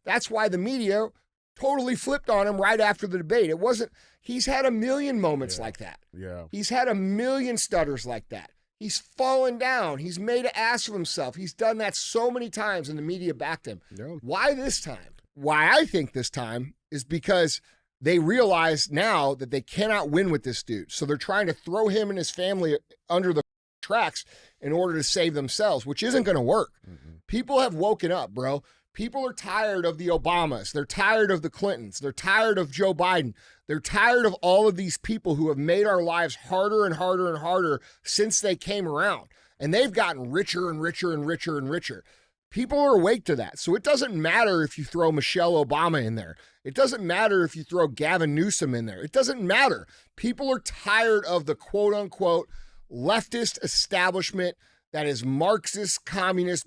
That's why the media totally flipped on him right after the debate. It wasn't, he's had a million moments like that. Yeah. He's had a million stutters like that. He's fallen down. He's made an ass of himself. He's done that so many times, and the media backed him. Yeah. Why this time? Why I think this time is because they realize now that they cannot win with this dude. So they're trying to throw him and his family under the tracks in order to save themselves, which isn't going to work. Mm-hmm. People have woken up, bro. People are tired of the Obamas. They're tired of the Clintons. They're tired of Joe Biden. They're tired of all of these people who have made our lives harder and harder and harder since they came around. And they've gotten richer and richer and richer and richer. People are awake to that. So it doesn't matter if you throw Michelle Obama in there. It doesn't matter if you throw Gavin Newsom in there. It doesn't matter. People are tired of the quote-unquote leftist establishment that is Marxist, communist,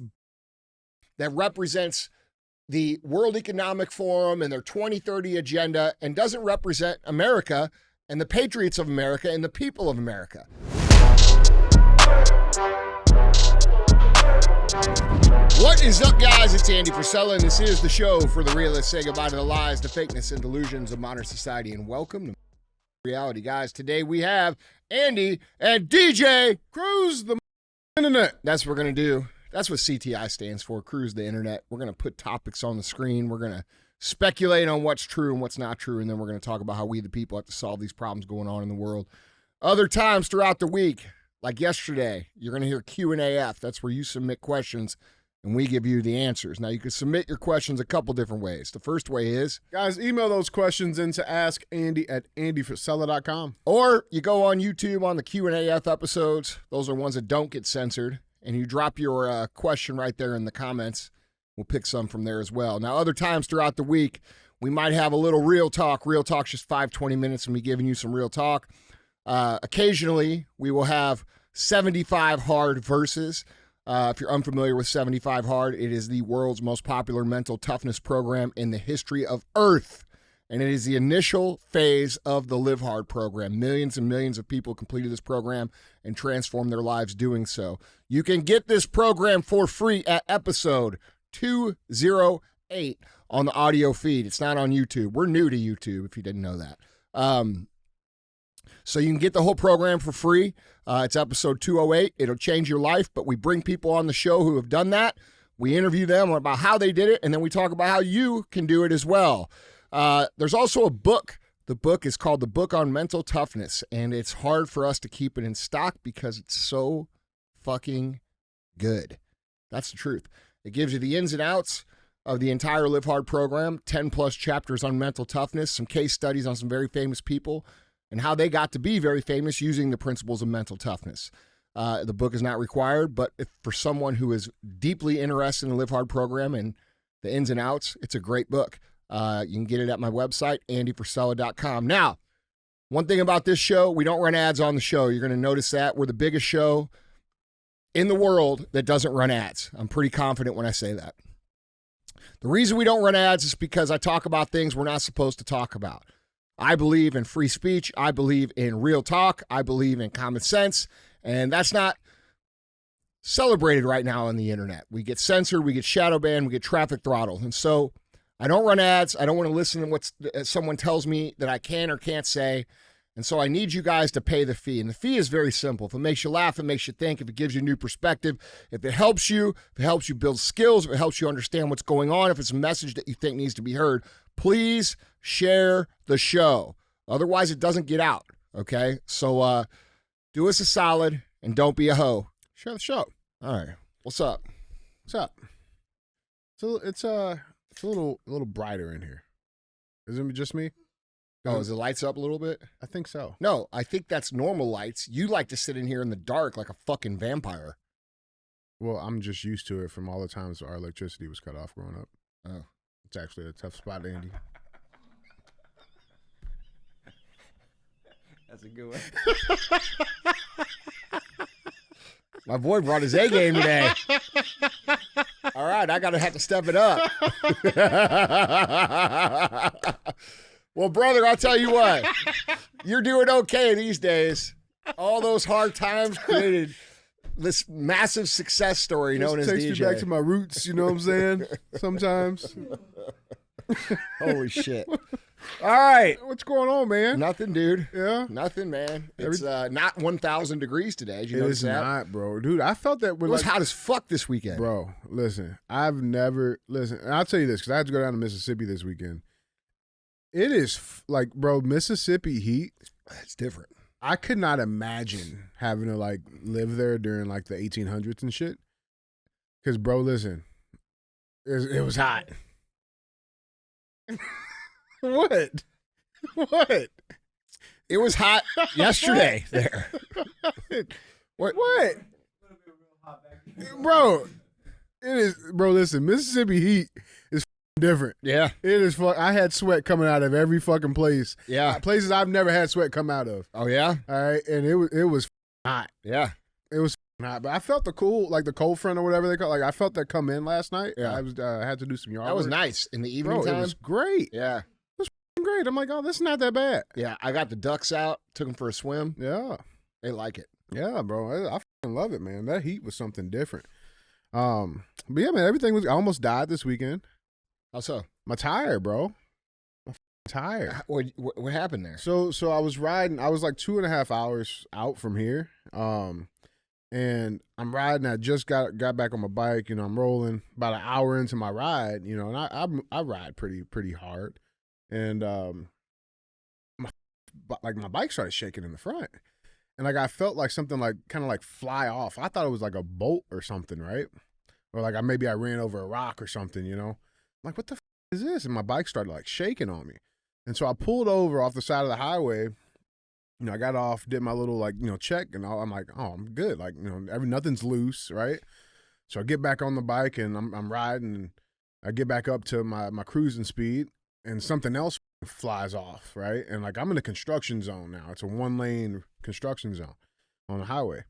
that represents the World Economic Forum and their 2030 agenda and doesn't represent America and the patriots of America and the people of America. What is up, guys? It's Andy Frisella, and this is the show for the realists. Say goodbye to the lies, the fakeness, and delusions of modern society, and welcome to reality, guys. Today we have Andy and DJ Cruise the Internet. That's what we're going to do. That's what CTI stands for, Cruise the Internet. We're going to put topics on the screen. We're going to speculate on what's true and what's not true, and then we're going to talk about how we, the people, have to solve these problems going on in the world. Other times throughout the week, like yesterday, you're going to hear Q&AF. That's where you submit questions, and we give you the answers. Now, you can submit your questions a couple different ways. The first way is, guys, email those questions into askandy@andyfrisella.com. Or you go on YouTube on the Q&AF episodes. Those are ones that don't get censored. And you drop your question right there in the comments. We'll pick some from there as well. Now, other times throughout the week, we might have a little real talk. Real talk's just 20 minutes and me giving you some real talk. Occasionally, we will have 75 Hard verses. If you're unfamiliar with 75 Hard, it is the world's most popular mental toughness program in the history of Earth. And it is the initial phase of the Live Hard program. Millions and millions of people completed this program and transformed their lives doing so. You can get this program for free at episode 208 on the audio feed. It's not on YouTube. We're new to YouTube, if you didn't know that. So you can get the whole program for free. It's episode 208. It'll change your life, but we bring people on the show who have done that. We interview them about how they did it, and then we talk about how you can do it as well. There's also a book. The book is called The Book on Mental Toughness, and it's hard for us to keep it in stock because it's so fucking good. That's the truth. It gives you the ins and outs of the entire Live Hard program, 10 plus chapters on mental toughness, some case studies on some very famous people, and how they got to be very famous using the principles of mental toughness. The book is not required, but if for someone who is deeply interested in the Live Hard program and the ins and outs, it's a great book. You can get it at my website, andyfrisella.com. Now, one thing about this show, we don't run ads on the show. You're going to notice that. We're the biggest show in the world that doesn't run ads. I'm pretty confident when I say that. The reason we don't run ads is because I talk about things we're not supposed to talk about. I believe in free speech. I believe in real talk. I believe in common sense. And that's not celebrated right now on the internet. We get censored. We get shadow banned. We get traffic throttled. And so I don't run ads. I don't want to listen to what someone tells me that I can or can't say. And so I need you guys to pay the fee. And the fee is very simple. If it makes you laugh, it makes you think, if it gives you a new perspective, if it helps you build skills, if it helps you understand what's going on, if it's a message that you think needs to be heard, please share the show. Otherwise, it doesn't get out, okay? So do us a solid and don't be a hoe. Share the show. All right. What's up? What's up? So it's a little brighter in here. Isn't it just me? Oh, is the lights up a little bit? I think so. No, I think that's normal lights. You like to sit in here in the dark like a fucking vampire. Well, I'm just used to it from all the times our electricity was cut off growing up. Oh. It's actually a tough spot, Andy. That's a good one. My boy brought his A game today. All right, I have to step it up. Well, brother, I'll tell you what. You're doing okay these days. All those hard times created this massive success story known as DJ. Takes me back to my roots, you know what I'm saying? Sometimes. Holy shit. All right. What's going on, man? Nothing, dude. Yeah. Nothing, man. It's not 1,000 degrees today. Did you notice that? It is not, bro. Dude, I felt that. It was hot as fuck this weekend. Bro, listen. And I'll tell you this because I had to go down to Mississippi this weekend. It is like, bro, Mississippi heat. It's different. I could not imagine having to like live there during like the 1800s and shit. Because, bro, listen, it was hot. What? What? It was hot yesterday there. What? Bro, it is, bro, listen, Mississippi heat is different. Yeah. It is I had sweat coming out of every fucking place. Yeah. Places I've never had sweat come out of. Oh, yeah? All right. And it was hot. Yeah. It was hot. But I felt the cold front or whatever they call it. Like, I felt that come in last night. Yeah. I had to do some yard That was work. nice. In the evening time. It was great. Yeah. Great. I'm like, oh, this is not that bad. Yeah. I got the ducks out, took them for a swim. Yeah. They like it. Yeah, bro. I fucking love it, man. That heat was something different. But yeah, man, I almost died this weekend. How so? My tire, bro. My tire. What happened there? So I was riding. I was like 2.5 hours out from here. And I'm riding. I just got back on my bike. You know, I'm rolling about an hour into my ride. You know, and I ride pretty hard. And my bike started shaking in the front. And like I felt like something like kind of like fly off. I thought it was like a bolt or something, right? Or like maybe I ran over a rock or something, you know? I'm like, what the is this? And my bike started like shaking on me. And so I pulled over off the side of the highway. You know, I got off, did my little like, you know, check, and I'm like, oh, I'm good. Like, you know, nothing's loose, right? So I get back on the bike and I'm riding, and I get back up to my cruising speed, and something else flies off, right? And like I'm in a construction zone now. It's a 1-lane construction zone on the highway.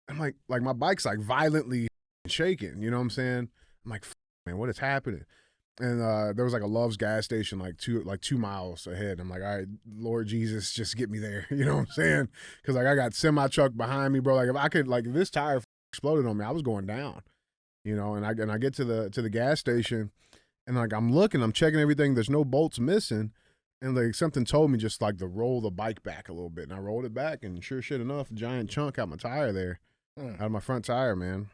I'm like my bike's like violently shaking, you know what I'm saying? I'm like, man, what is happening? And there was like a Love's gas station like 2 miles ahead. I'm like, all right, Lord Jesus, just get me there. You know what I'm saying? Because like I got semi truck behind me, bro. Like if this tire exploded on me, I was going down. You know, and I get to the gas station, and like I'm checking everything. There's no bolts missing, and like something told me just like to roll the bike back a little bit, and I rolled it back, and sure shit enough, a giant chunk out my tire there, out of my front tire, man.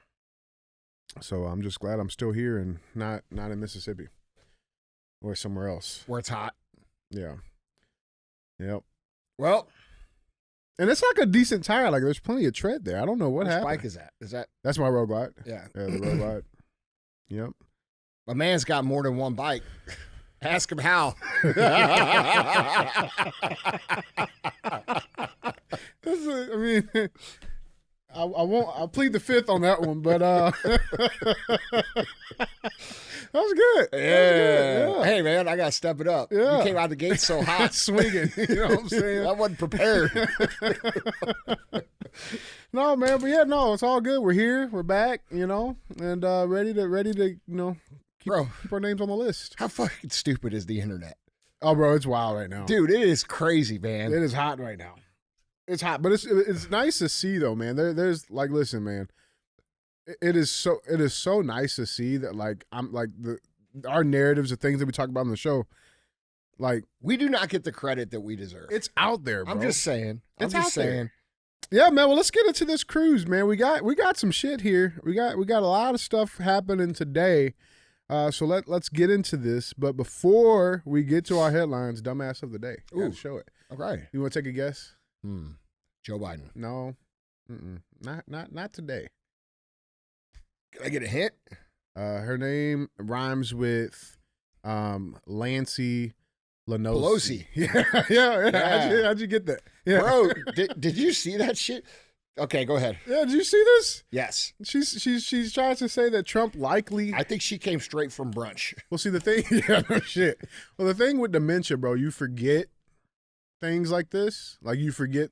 So I'm just glad I'm still here and not in Mississippi or somewhere else where it's hot. Yeah. Yep. Well, and it's like a decent tire. Like there's plenty of tread there. I don't know what happened. Which bike is that? That's my Road Glide. Yeah. Yeah, the Road Glide. Yep. My man's got more than one bike. Ask him how. I'll plead the fifth on that one, but that was good. Yeah. Hey, man, I got to step it up. Yeah. You came out the gate so hot. Swinging. You know what I'm saying? I wasn't prepared. No, man, but yeah, no, it's all good. We're here. We're back, you know, and ready to, you know, keep our names on the list. How fucking stupid is the internet? Oh, bro, it's wild right now. Dude, it is crazy, man. It is hot right now. It's hot, but it's nice to see though, man. There's like, listen, man, it is so nice to see that like I'm like our narratives, the things that we talk about on the show, like we do not get the credit that we deserve. It's out there, bro. I'm just saying. It's out there. Yeah, man. Well, let's get into this cruise, man. We got some shit here. We got a lot of stuff happening today. So let's get into this. But before we get to our headlines, dumbass of the day. Gotta show it. Okay. You want to take a guess? Joe Biden. No. Not today. Can I get a hint? Her name rhymes with Lancy Pelosi. Yeah. How'd you get that? Yeah. Bro, did you see that shit? Okay, go ahead. Yeah, did you see this? Yes. She's trying to say that Trump likely. I think she came straight from brunch. Well, see the thing. Yeah, no shit. Well, the thing with dementia, bro, you forget things like this. Like you forget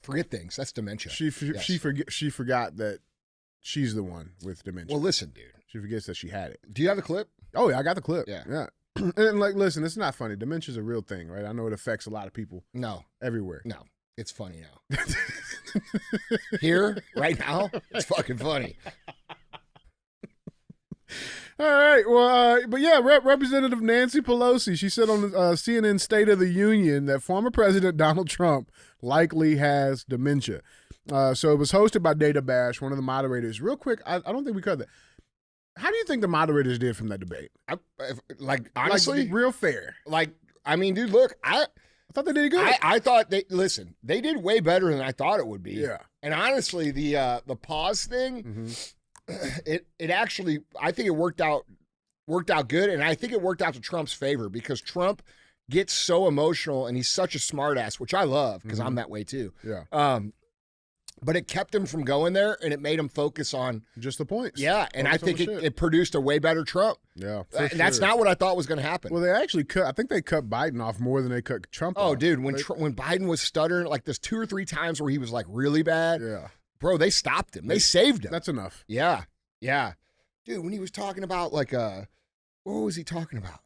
things. That's dementia. She forgot that she's the one with dementia. Well, listen, dude. She forgets that she had it. Do you have the clip? Oh yeah, I got the clip. Yeah. And like, listen, it's not funny. Dementia's a real thing, right? I know it affects a lot of people. No. Everywhere. No. It's funny now. Here, right now, it's fucking funny. All right. Well, but yeah, Representative Nancy Pelosi, she said on CNN State of the Union that former President Donald Trump likely has dementia. So it was hosted by Data Bash, one of the moderators. Real quick, I don't think we covered that. How do you think the moderators did from that debate? Honestly, like, real fair. I mean, dude, look, I thought they did good. I thought they did way better than I thought it would be. Yeah. And honestly, the pause thing, it actually, I think it worked out good, and I think it worked out to Trump's favor because Trump gets so emotional and he's such a smartass, which I love because I'm that way too. Yeah. But it kept him from going there, and it made him focus on just the points. Yeah, and I think it produced a way better Trump. Yeah, and that's not what I thought was going to happen. Well, they actually I think they cut Biden off more than they cut Trump off. Oh, dude, when Biden was stuttering, like there's 2 or 3 times where he was like really bad. Yeah. Bro, they stopped him. They saved him. That's enough. Yeah. Yeah. Dude, when he was talking about what was he talking about?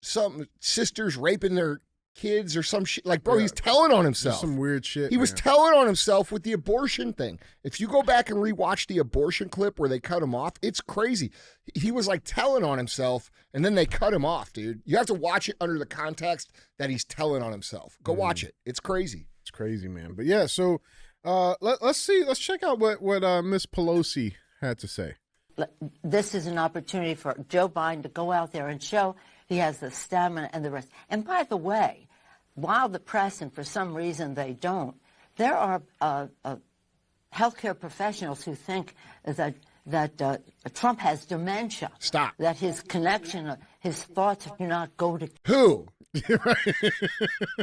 Some sisters raping their kids or some shit. Like, bro, he's telling on himself. Just some weird shit. He was telling on himself with the abortion thing. If you go back and rewatch the abortion clip where they cut him off, it's crazy. He was like telling on himself, and then they cut him off, dude. You have to watch it under the context that he's telling on himself. Go watch it. It's crazy. It's crazy, man. But yeah, so let's see. Let's check out what Miss Pelosi had to say. This is an opportunity for Joe Biden to go out there and show he has the stamina and the rest. And by the way, while the press, and for some reason they don't, there are healthcare professionals who think that Trump has dementia. Stop. That his connection, his thoughts do not go to... Who?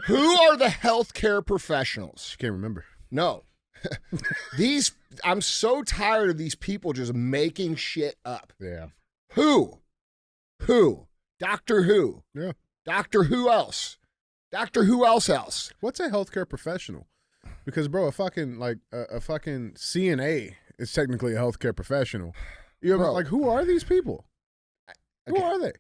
Who are the healthcare professionals? I can't remember. No. I'm so tired of these people just making shit up. Yeah. Who? Doctor Who? Yeah. Doctor Who else? Doctor Who else? What's a healthcare professional? Because, bro, a fucking CNA is technically a healthcare professional. You know, like, who are these people? Who are they?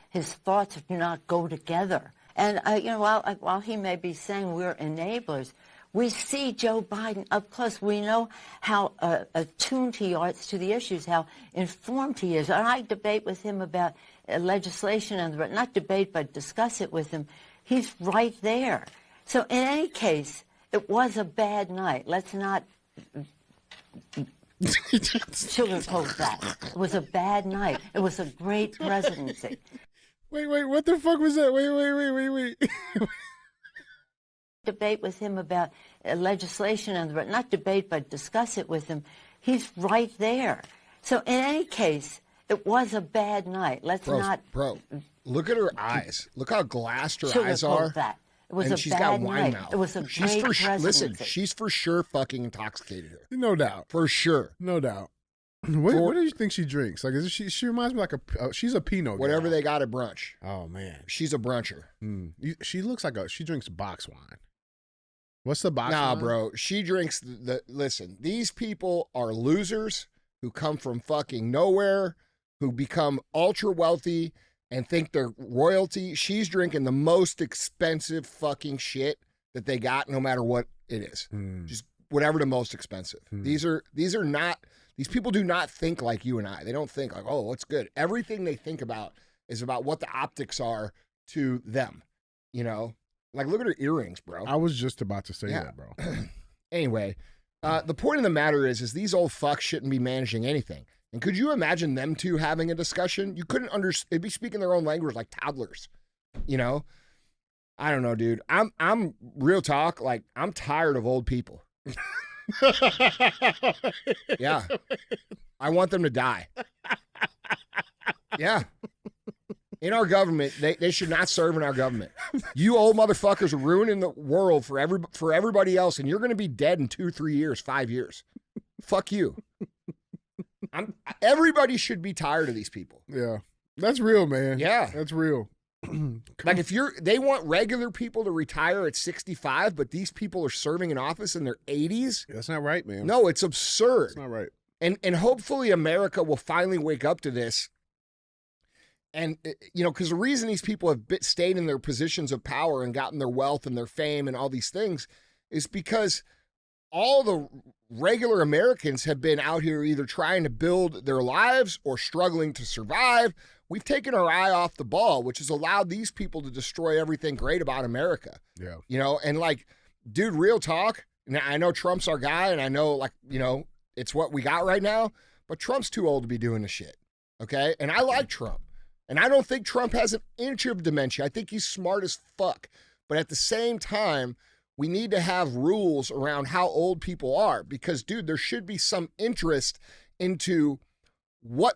His thoughts do not go together. And, while he may be saying we're enablers, we see Joe Biden up close. We know how attuned he is to the issues, how informed he is. And I debate with him about legislation, and not debate, but discuss it with him. He's right there. So in any case, it was a bad night. Let's not sugarcoat that. It was a bad night. It was a great presidency. Wait, what the fuck was that? Wait. Debate with him about legislation, and not debate, but discuss it with him. He's right there. So in any case, it was a bad night. Let's not... Bro, look at her eyes. Look how glassed her eyes are. That. It was and a she's bad got wine night. mouth. It was a great presidency. Listen, she's for sure fucking intoxicated her. No doubt. For sure. No doubt. What do you think she drinks? Like, she reminds me like she's a Pinot. Whatever girl. they got at brunch. Oh man, she's a bruncher. She looks like she drinks box wine. What's the box wine? Nah, bro. She drinks listen, these people are losers who come from fucking nowhere, who become ultra wealthy and think they're royalty. She's drinking the most expensive fucking shit that they got, no matter what it is. Just whatever the most expensive. These are not... These people do not think like you and I. They don't think like, oh, what's good? Everything they think about is about what the optics are to them. You know? Like, look at her earrings, bro. I was just about to say that, bro. Anyway, the point of the matter is these old fucks shouldn't be managing anything. And could you imagine them two having a discussion? You couldn't they'd be speaking their own language like toddlers. You know? I don't know, dude. I'm real talk, like, I'm tired of old people. Yeah. I want them to die. Yeah. In our government, they should not serve in our government. You old motherfuckers are ruining the world for everybody else, and you're going to be dead in 2, 3 years, 5 years. Fuck you. Everybody should be tired of these people. Yeah. That's real, man. Yeah. That's real. Like, they want regular people to retire at 65, but these people are serving in office in their 80s. That's not right, man. No, it's absurd. That's not right. And hopefully America will finally wake up to this. And, because the reason these people have stayed in their positions of power and gotten their wealth and their fame and all these things is because all the regular Americans have been out here either trying to build their lives or struggling to survive. We've taken our eye off the ball, which has allowed these people to destroy everything great about America. Yeah. You know, and like, dude, real talk. Now, I know Trump's our guy, and I know, like, you know, it's what we got right now, but Trump's too old to be doing this shit, okay? And I like Trump, and I don't think Trump has an inch of dementia. I think he's smart as fuck. But at the same time, we need to have rules around how old people are because, dude, there should be some interest into what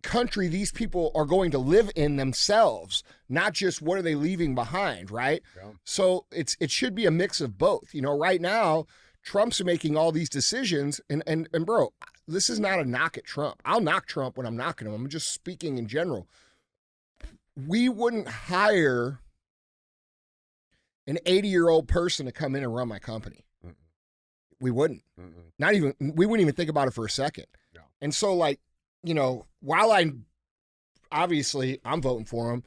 country these people are going to live in themselves, not just what are they leaving behind, right? Yeah. So it should be a mix of both. You know, right now, Trump's making all these decisions, and bro, this is not a knock at Trump. I'll knock Trump when I'm knocking him. I'm just speaking in general. We wouldn't hire an 80-year-old person to come in and run my company. Mm-mm. We wouldn't. Mm-mm. We wouldn't even think about it for a second. Yeah. And so, like, you know, while I'm voting for him,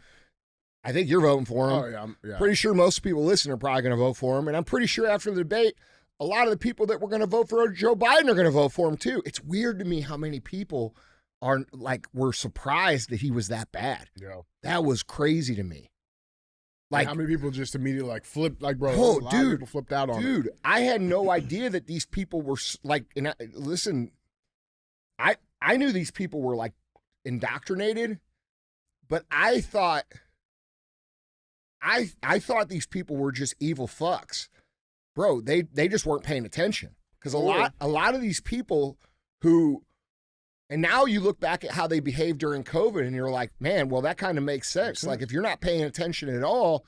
I think you're voting for him. Oh, yeah. Pretty sure most people listening are probably going to vote for him. And I'm pretty sure after the debate, a lot of the people that were going to vote for Joe Biden are going to vote for him too. It's weird to me how many people were surprised that he was that bad. Yeah. That was crazy to me. Like, how many people just immediately like flipped, like, bro, oh, a lot dude, of people flipped out on it. Dude, I had no idea that these people were like, and listen, I knew these people were like indoctrinated, but I thought these people were just evil fucks. Bro, they just weren't paying attention. Because a lot of these people who, and now you look back at how they behaved during COVID and you're like, man, well, that kind of makes sense. Like, if you're not paying attention at all,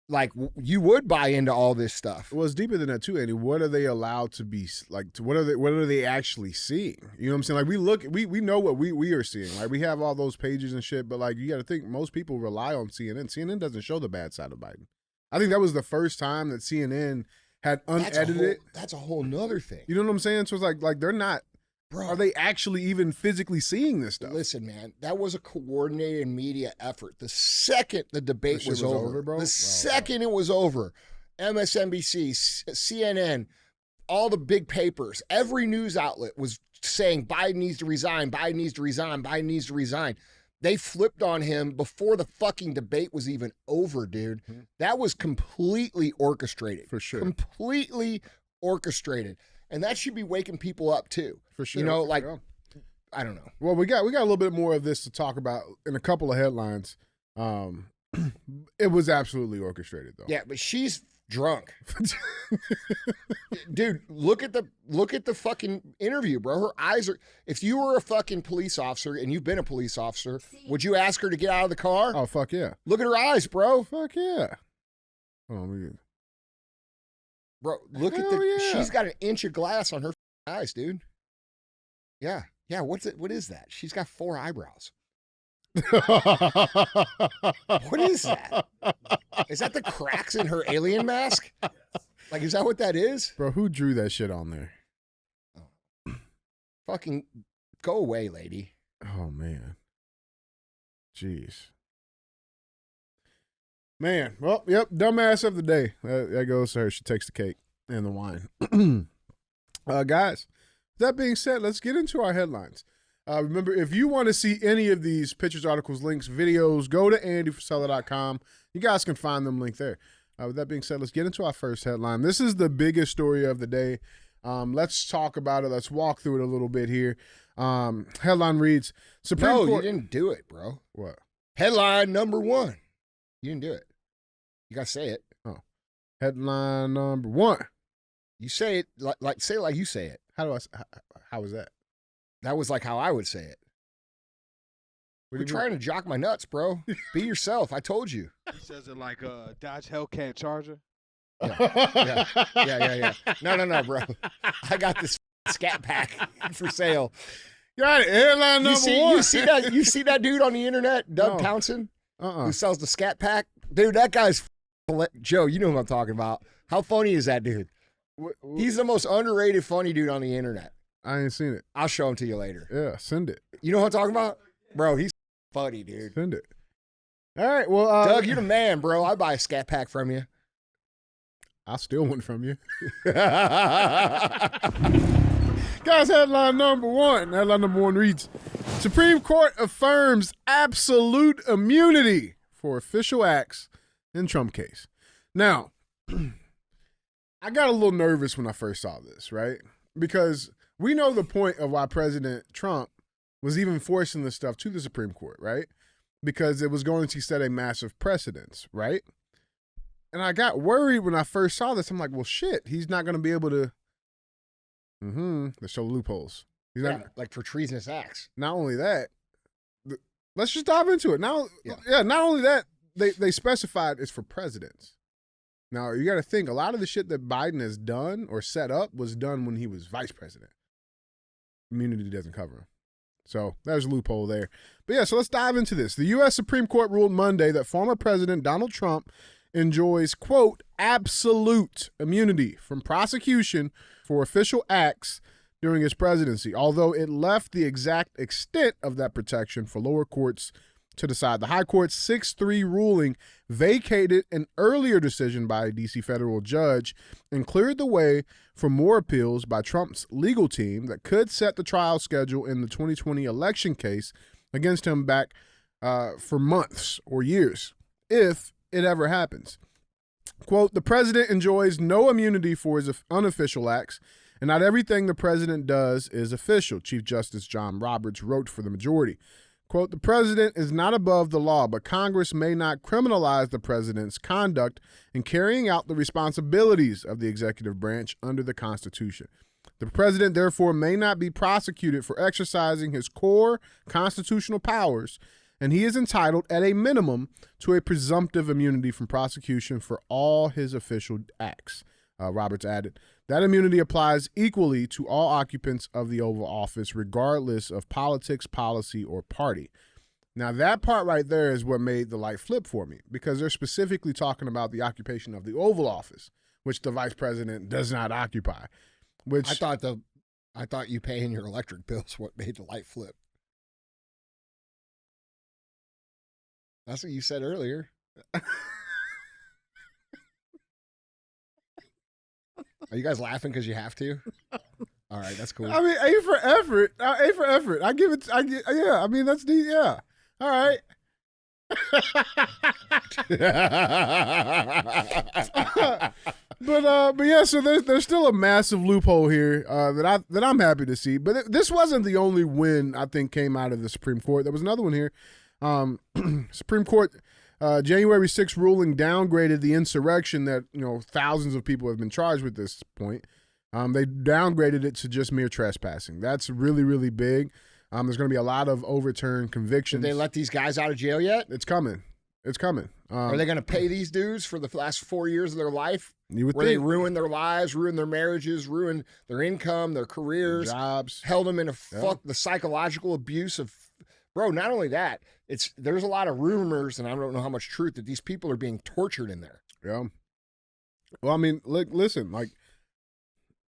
like, you would buy into all this stuff. Well, it's deeper than that too, Andy. What are they allowed to be like? What are they actually seeing? You know what I'm saying? Like, we know what we are seeing. Like, we have all those pages and shit, but like, you got to think most people rely on CNN. CNN doesn't show the bad side of Biden. I think that was the first time that CNN had unedited. That's a whole nother thing. You know what I'm saying? So it's like they're not. Bro, are they actually even physically seeing this stuff? Listen, man, that was a coordinated media effort. The second the debate was over, bro. The second it was over, MSNBC, CNN, all the big papers, every news outlet was saying Biden needs to resign, Biden needs to resign, Biden needs to resign. They flipped on him before the fucking debate was even over, dude. Mm-hmm. That was completely orchestrated. For sure. Completely orchestrated. And that should be waking people up too. For sure. You know, like, I don't know. Well, we got a little bit more of this to talk about in a couple of headlines. It was absolutely orchestrated, though. Yeah, but she's drunk. Dude, look at the fucking interview, bro. Her eyes are. If you were a fucking police officer and you've been a police officer, would you ask her to get out of the car? Oh, fuck yeah. Look at her eyes, bro. Fuck yeah. Hold on, bro, look at she's got an inch of glass on her eyes, dude. Yeah. Yeah, what is that? She's got 4 eyebrows. What is that? Is that the cracks in her alien mask? Like, is that what that is? Bro, who drew that shit on there? Oh. Fucking go away, lady. Oh, man. Jeez. Man, well, yep, dumbass of the day. That goes to her. She takes the cake and the wine. Guys, that being said, let's get into our headlines. Remember, if you want to see any of these pictures, articles, links, videos, go to andyfrisella.com. You guys can find them linked there. With that being said, let's get into our first headline. This is the biggest story of the day. Let's talk about it. Let's walk through it a little bit here. Headline reads, Supreme Court. You didn't do it, bro. What? Headline number 1. You didn't do it. You got to say it. Oh. Headline number 1. You say it like say it like you say it. How is that? That was like how I would say it. You're trying to jock my nuts, bro. Be yourself. I told you. He says it like Dodge Hellcat Charger. Yeah. No, bro. I got this scat pack for sale. Got it. Headline number 1. You see that dude on the internet, Doug Townsend, who sells the scat pack? Dude, that guy's Joe, you know who I'm talking about. How funny is that dude? He's the most underrated funny dude on the internet. I ain't seen it. I'll show him to you later. Yeah, send it. You know what I'm talking about? Bro, he's funny, dude. Send it. All right, well. Doug, you're the man, bro. I'd buy a scat pack from you. I'll steal one from you. Guys, headline number one. Headline number one reads, Supreme Court affirms absolute immunity for official acts in Trump case. Now, I got a little nervous when I first saw this, right? Because we know the point of why President Trump was even forcing this stuff to the Supreme Court, right? Because it was going to set a massive precedence, right? And I got worried when I first saw this. I'm like, well, shit, he's not going to be able to. There's so loopholes. He's not, like for treasonous acts. Not only that, let's just dive into it. Not only that, they specified it's for presidents. Now, you got to think, a lot of the shit that Biden has done or set up was done when he was vice president. Immunity doesn't cover him. So there's a loophole there. But yeah, so let's dive into this. The U.S. Supreme Court ruled Monday that former President Donald Trump enjoys, quote, absolute immunity from prosecution for official acts during his presidency, although it left the exact extent of that protection for lower courts to decide. The High Court's 6-3 ruling vacated an earlier decision by a D.C. federal judge and cleared the way for more appeals by Trump's legal team that could set the trial schedule in the 2020 election case against him back for months or years, if it ever happens. Quote, the president enjoys no immunity for his unofficial acts, and not everything the president does is official, Chief Justice John Roberts wrote for the majority. Quote, the president is not above the law, but Congress may not criminalize the president's conduct in carrying out the responsibilities of the executive branch under the Constitution. The president, therefore, may not be prosecuted for exercising his core constitutional powers, and he is entitled, at a minimum, to a presumptive immunity from prosecution for all his official acts. Roberts added, that immunity applies equally to all occupants of the Oval Office, regardless of politics, policy, or party. Now, that part right there is what made the light flip for me, because they're specifically talking about the occupation of the Oval Office, which the vice president does not occupy. Which I thought you paying your electric bills what made the light flip. That's what you said earlier. Are you guys laughing because you have to? All right, that's cool. I mean, A for effort. A for effort. I give it. Yeah. I mean, that's the yeah. All right. But yeah. So there's still a massive loophole here that I'm happy to see. But this wasn't the only win I think came out of the Supreme Court. There was another one here. Supreme Court. January 6th ruling downgraded the insurrection that, thousands of people have been charged with this point. They downgraded it to just mere trespassing. That's really, really big. There's going to be a lot of overturned convictions. Did they let these guys out of jail yet? It's coming. Are they going to pay these dudes for the last 4 years of their life? You would where think. They ruined their lives, ruined their marriages, ruined their income, their careers, jobs, held them in the psychological abuse of. Bro, not only that, there's a lot of rumors, and I don't know how much truth, that these people are being tortured in there. Yeah. Well, I mean, listen,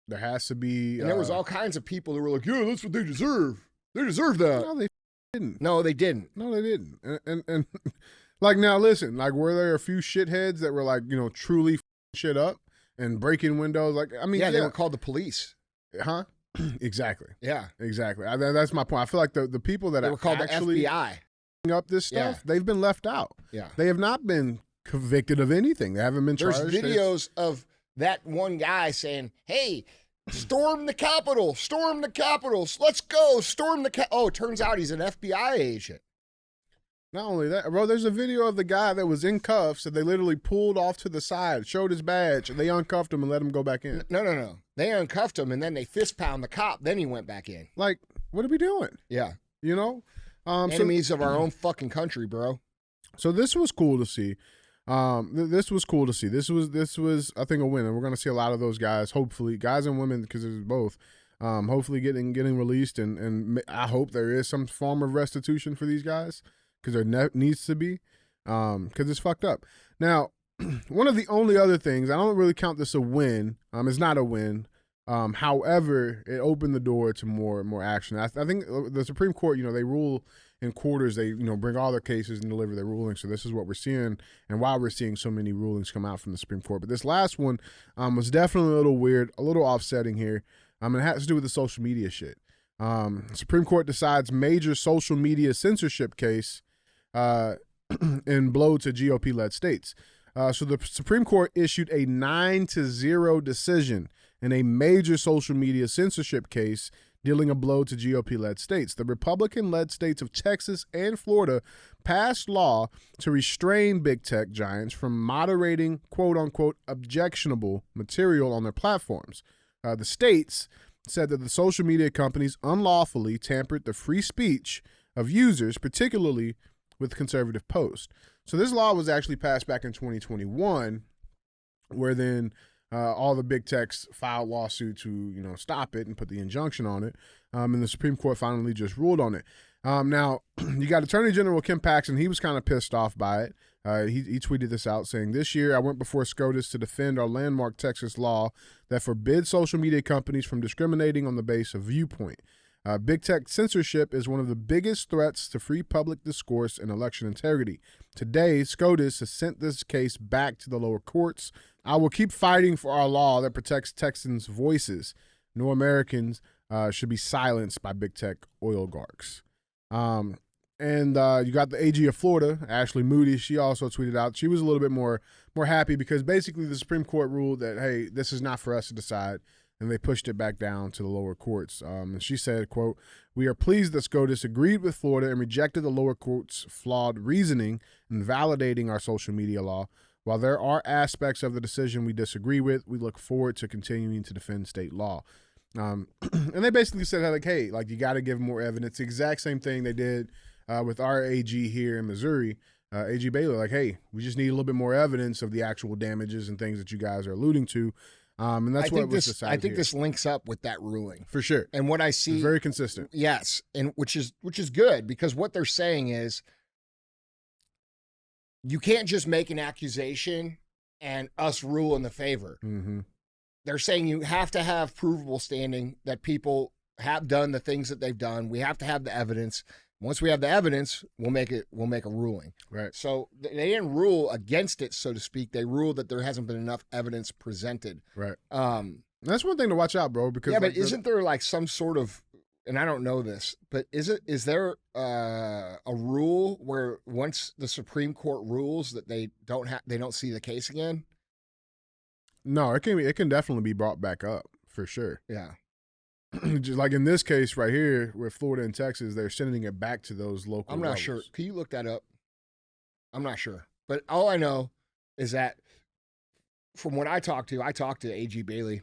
there has to be. And there was all kinds of people who were like, yeah, that's what they deserve. They deserve that. No, they didn't. No, they didn't. No, they didn't. And now listen, were there a few shitheads that were truly shit up and breaking windows? Yeah, they were called the police. Huh? Exactly. Yeah. Exactly. That's my point. I feel like the people that they were called actually the FBI. Up this stuff, they've been left out. Yeah. They have not been convicted of anything. They haven't been charged. There's videos of that one guy saying, hey, storm the Capitol, let's go, storm the Capitol. Oh, it turns out he's an FBI agent. Not only that, bro, there's a video of the guy that was in cuffs that they literally pulled off to the side, showed his badge, and they uncuffed him and let him go back in. No. They uncuffed him, and then they fist pound the cop. Then he went back in. What are we doing? Yeah. Enemies of our own fucking country, bro. So this was cool to see. This was cool to see. This was I think a win, and we're gonna see a lot of those guys. Hopefully, guys and women, because there's both. Hopefully, getting released, and I hope there is some form of restitution for these guys, because there needs to be, because it's fucked up. Now, one of the only other things, I don't really count this a win. It's not a win. However, it opened the door to more action. I think the Supreme Court, they rule in quarters, they bring all their cases and deliver their rulings. So this is what we're seeing, and why we're seeing so many rulings come out from the Supreme Court. But this last one was definitely a little weird, a little offsetting here. It has to do with the social media shit. Supreme Court decides major social media censorship case in blow to GOP-led states. So the Supreme Court issued a 9-0 decision in a major social media censorship case dealing a blow to GOP-led states. The Republican-led states of Texas and Florida passed law to restrain big tech giants from moderating quote-unquote objectionable material on their platforms. The states said that the social media companies unlawfully tampered the free speech of users, particularly with conservative posts. So this law was actually passed back in 2021, where then all the big techs filed lawsuit to stop it and put the injunction on it, and the Supreme Court finally just ruled on it. Now you got Attorney General Ken Paxton. He was kind of pissed off by it. He tweeted this out saying, "This year I went before SCOTUS to defend our landmark Texas law that forbids social media companies from discriminating on the basis of viewpoint. Big tech censorship is one of the biggest threats to free public discourse and election integrity. Today, SCOTUS has sent this case back to the lower courts. I will keep fighting for our law that protects Texans' voices. No Americans should be silenced by big tech oligarchs." And you got the AG of Florida, Ashley Moody. She also tweeted out. She was a little bit more happy because basically the Supreme Court ruled that, hey, this is not for us to decide. And they pushed it back down to the lower courts. And she said, quote, "We are pleased that SCOTUS agreed with Florida and rejected the lower court's flawed reasoning in validating our social media law. While there are aspects of the decision we disagree with, we look forward to continuing to defend state law." And they basically said, like, hey, like, you got to give more evidence. The exact same thing they did with our AG here in Missouri, AG Baylor. Like, hey, we just need a little bit more evidence of the actual damages and things that you guys are alluding to. And that's what was decided. I think here. this links up with that ruling For sure. and what I see. Very consistent. Yes, and which is good, because what they're saying is you can't just make an accusation and us rule in the favor. Mm-hmm. They're saying you have to have provable standing, that people have done the things that they've done. We have to have the evidence. Once we have the evidence, we'll make a ruling. Right. So they didn't rule against it, so to speak. They ruled that there hasn't been enough evidence presented. Right. That's one thing to watch out, bro. Because yeah, but isn't there like some sort of, and I don't know this, but is there a rule where once the Supreme Court rules that they don't see the case again? No, it can definitely be brought back up for sure. Yeah. Just like in this case right here with Florida and Texas, they're sending it back to those local I'm not levels. sure. Can you look that up? I'm not sure. But all I know is that from what I talked to A.G. Bailey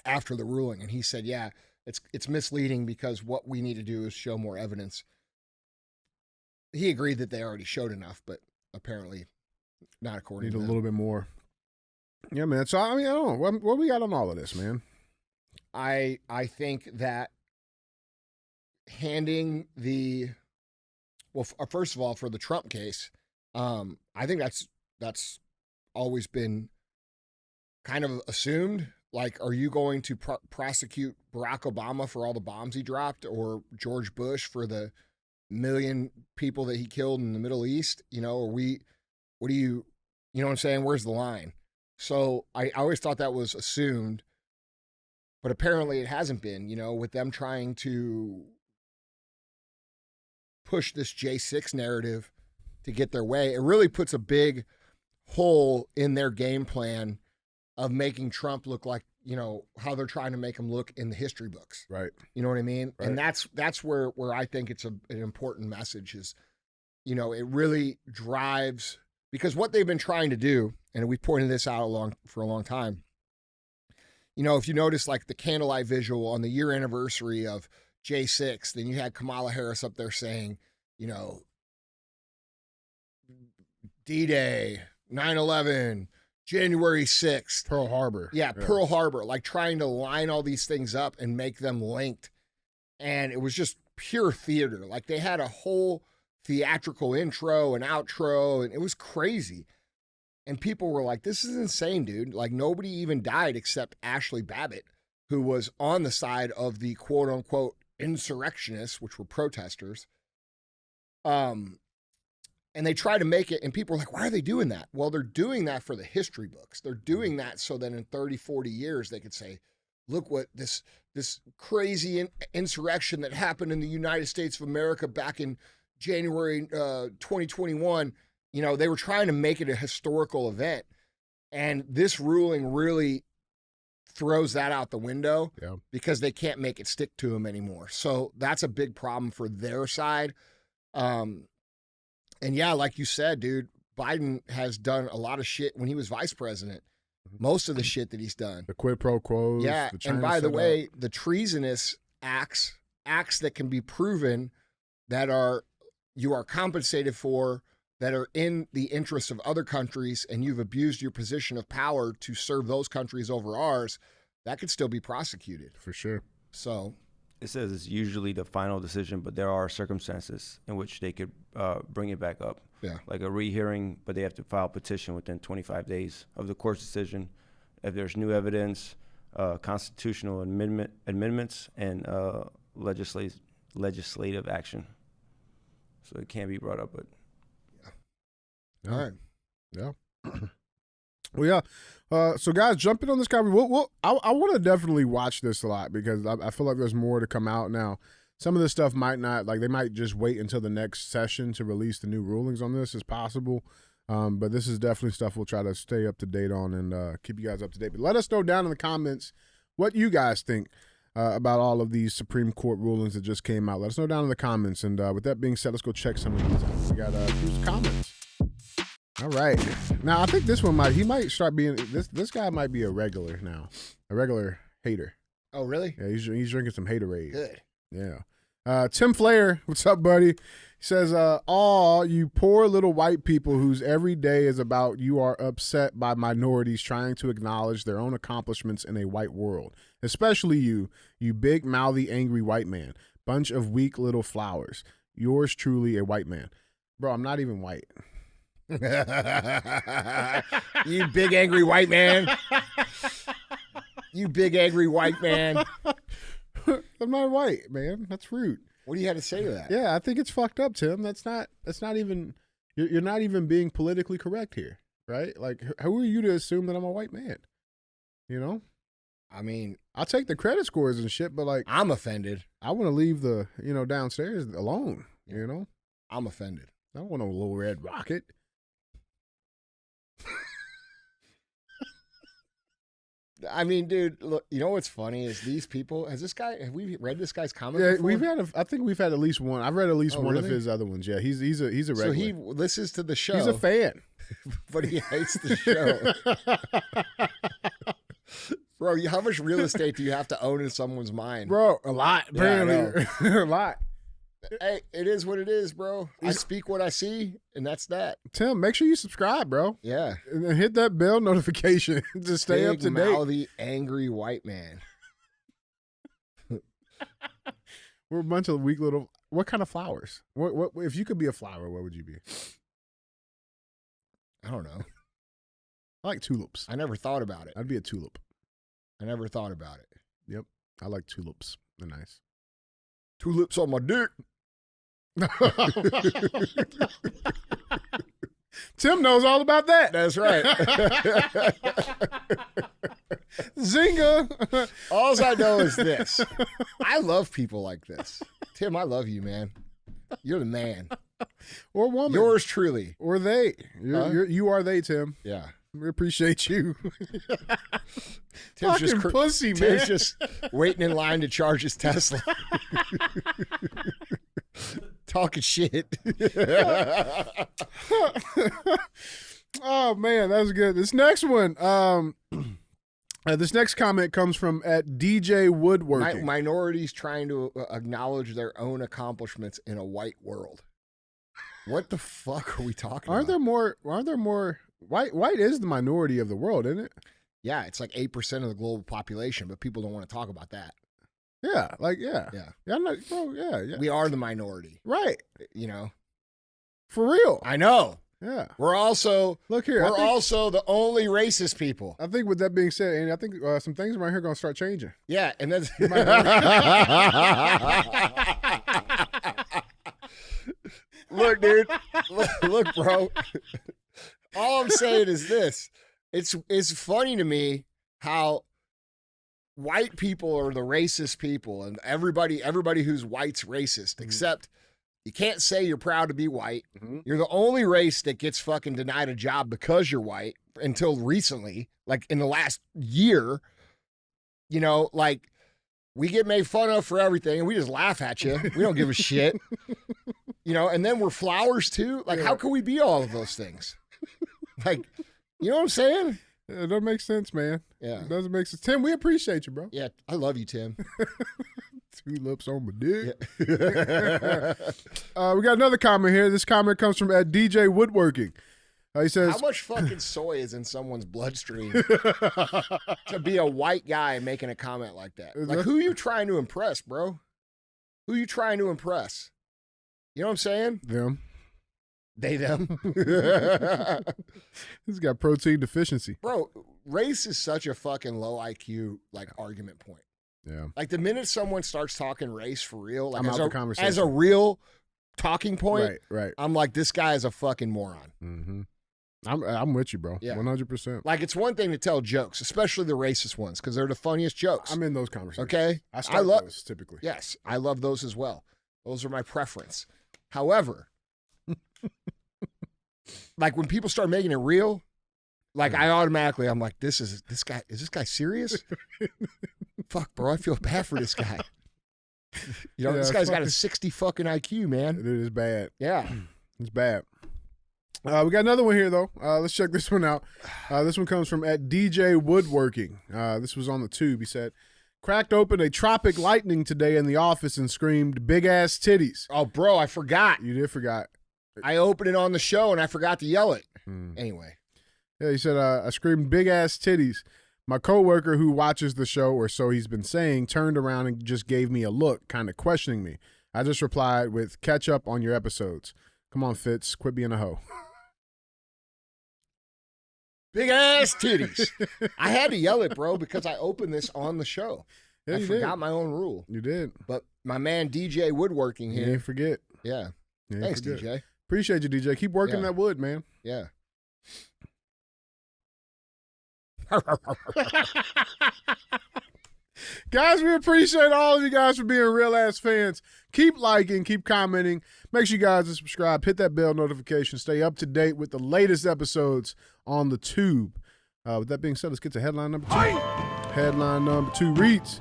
after the ruling, and he said, yeah, it's misleading because what we need to do is show more evidence. He agreed that they already showed enough, but apparently not according Need to a them. little bit more. Yeah, man. So, I mean, I don't know. What we got on all of this, man? I think that handing first of all, for the Trump case, I think that's always been kind of assumed. Like, are you going to prosecute Barack Obama for all the bombs he dropped, or George Bush for the million people that he killed in the Middle East? What do you know what I'm saying? Where's the line? So I always thought that was assumed. But apparently it hasn't been, with them trying to push this J6 narrative to get their way. It really puts a big hole in their game plan of making Trump look like, how they're trying to make him look in the history books. Right. You know what I mean? Right. And that's where I think it's an important message is, it really drives, because what they've been trying to do, and we've pointed this out for a long time, if you notice, like the candlelight visual on the year anniversary of J6, then you had Kamala Harris up there saying, D-Day, 9/11, January 6th. Pearl Harbor. Yeah, Pearl Harbor, like trying to line all these things up and make them linked. And it was just pure theater. Like they had a whole theatrical intro and outro, and it was crazy. And people were like, this is insane, dude. Like, nobody even died except Ashley Babbitt, who was on the side of the quote-unquote insurrectionists, which were protesters. And they try to make it, and people are like, why are they doing that? Well, they're doing that for the history books. They're doing that so that in 30, 40 years, they could say, look what this crazy insurrection that happened in the United States of America back in January 2021, you know, they were trying to make it a historical event. And this ruling really throws that out the window because they can't make it stick to them anymore. So that's a big problem for their side. And yeah, like you said, dude, Biden has done a lot of shit when he was vice president. Most of the shit that he's done. The quid pro quos. Yeah, and by the way, the treasonous acts that can be proven that you are compensated for, that are in the interests of other countries, and you've abused your position of power to serve those countries over ours, that could still be prosecuted. For sure. So it says it's usually the final decision, but there are circumstances in which they could bring it back up. Yeah. Like a rehearing, but they have to file a petition within 25 days of the court's decision. If there's new evidence, constitutional amendments, and legislative action. So it can be brought up, but. All right. Yeah. Well, yeah. So, guys, jumping on this conversation, I want to definitely watch this a lot because I feel like there's more to come out now. Some of this stuff might not, like they might just wait until the next session to release the new rulings on this. It's possible. But this is definitely stuff we'll try to stay up to date on and keep you guys up to date. But let us know down in the comments what you guys think about all of these Supreme Court rulings that just came out. Let us know down in the comments. And with that being said, let's go check some of these out. We got some comments. All right. Now, I think this one he might start being, this guy might be a regular now, a regular hater. Oh, really? Yeah, he's drinking some haterade. Good. Yeah. Tim Flair, what's up, buddy? He says, "Aw, you poor little white people whose every day is about you are upset by minorities trying to acknowledge their own accomplishments in a white world. Especially you big, mouthy, angry white man. Bunch of weak little flowers. Yours truly, a white man." Bro, I'm not even white. You big, angry white man. You big, angry white man. I'm not white, man. That's rude. What do you have to say to that? Yeah, I think it's fucked up, Tim. That's not even, you're not even being politically correct here, right? Like, who are you to assume that I'm a white man? You know? I mean, I'll take the credit scores and shit, but like, I'm offended. I want to leave the, downstairs alone, you know? I'm offended. I don't want no little red rocket. I mean, dude, look, you know what's funny is these people, have we read this guy's comment before? I think we've had at least one. I've read at least one really? of his other ones. Yeah, he's a regular. So he listens to the show. He's a fan. But he hates the show. Bro, how much real estate do you have to own in someone's mind? Bro, a lot. Apparently. A lot. Hey, it is what it is, bro. I speak what I see, and that's that. Tim, make sure you subscribe, bro. Yeah. And then hit that bell notification to stay up to date. Big, mouthy, angry white man. We're a bunch of weak little. What kind of flowers? What if you could be a flower? What would you be? I don't know. I like tulips. I never thought about it. I'd be a tulip. I never thought about it. Yep, I like tulips. They're nice. Tulips on my dick. Tim knows all about that. That's right. Zinga. All I know is this. I love people like this. Tim, I love you, man. You're the man. Or woman. Yours truly. Or they. You are they, Tim. Yeah. We appreciate you. Tim's Fucking just pussy, man. Tim's just waiting in line to charge his Tesla. Talking shit. Oh man, that was good. This next one, this next comment comes from at DJ Woodworking. Minorities trying to acknowledge their own accomplishments in a white world. What the fuck are we talking about? Aren't there more? White is the minority of the world, isn't it? Yeah, it's like 8% of the global population, but people don't want to talk about that. Yeah, Yeah. I'm not, bro, yeah. We are the minority. Right. You know? For real. I know. Yeah. We're also also the only racist people. I think with that being said, Andy, I think some things around here are going to start changing. Yeah, and that's Look, dude. Look, bro. All I'm saying is this. It's funny to me how white people are the racist people, and everybody who's white's racist, except you can't say you're proud to be white. You're the only race that gets fucking denied a job because you're white until recently, like in the last year. You know, like, we get made fun of for everything, and we just laugh at you. We don't give a shit. You know, and then we're flowers, too. Like, how can we be all of those things? Like, you know what I'm saying? It doesn't make sense, man. Yeah. It doesn't make sense. Tim, we appreciate you, bro. Yeah, I love you, Tim. Tulips on my dick. Yeah. We got another comment here. This comment comes from at DJ Woodworking. He says, how much fucking soy is in someone's bloodstream to be a white guy making a comment like that? Like, who you trying to impress, bro? Who you trying to impress? You know what I'm saying? Them. They, them. He's got protein deficiency. Bro, race is such a fucking low IQ, like, argument point. Yeah. Like, the minute someone starts talking race for real, like, I'm out the conversation. as a real talking point, Right. I'm like, this guy is a fucking moron. Mm-hmm. I'm with you, bro. Yeah. 100%. Like, it's one thing to tell jokes, especially the racist ones, because they're the funniest jokes. I'm in those conversations. Okay? I start those typically. Yes, I love those as well. Those are my preference. However, like, when people start making it real, like, I automatically, I'm like, is this guy serious? Fuck, bro, I feel bad for this guy. You know, this guy's got a 60 fucking IQ, man. It is bad. Yeah. It's bad. We got another one here, though. Let's check this one out. This one comes from at DJ Woodworking. This was on the tube. He said, cracked open a tropic lightning today in the office and screamed, big ass titties. Oh, bro, I forgot. You did forgot. I opened it on the show and I forgot to yell it. Anyway. Yeah, he said, I screamed big ass titties. My coworker who watches the show, or so he's been saying, turned around and just gave me a look, kind of questioning me. I just replied with, catch up on your episodes. Come on, Fitz, quit being a hoe. Big ass titties. I had to yell it, bro, because I opened this on the show. Yeah, I forgot my own rule. You did. But my man DJ Woodworking You here. didn't forget. Yeah. You didn't Thanks, forget. DJ. Appreciate you, DJ. Keep working Yeah. that wood, man. Yeah. Guys, we appreciate all of you guys for being real ass fans. Keep liking, keep commenting. Make sure you guys are subscribed. Hit that bell notification. Stay up to date with the latest episodes on the tube. With that being said, let's get to headline number 2. Headline number 2 reads,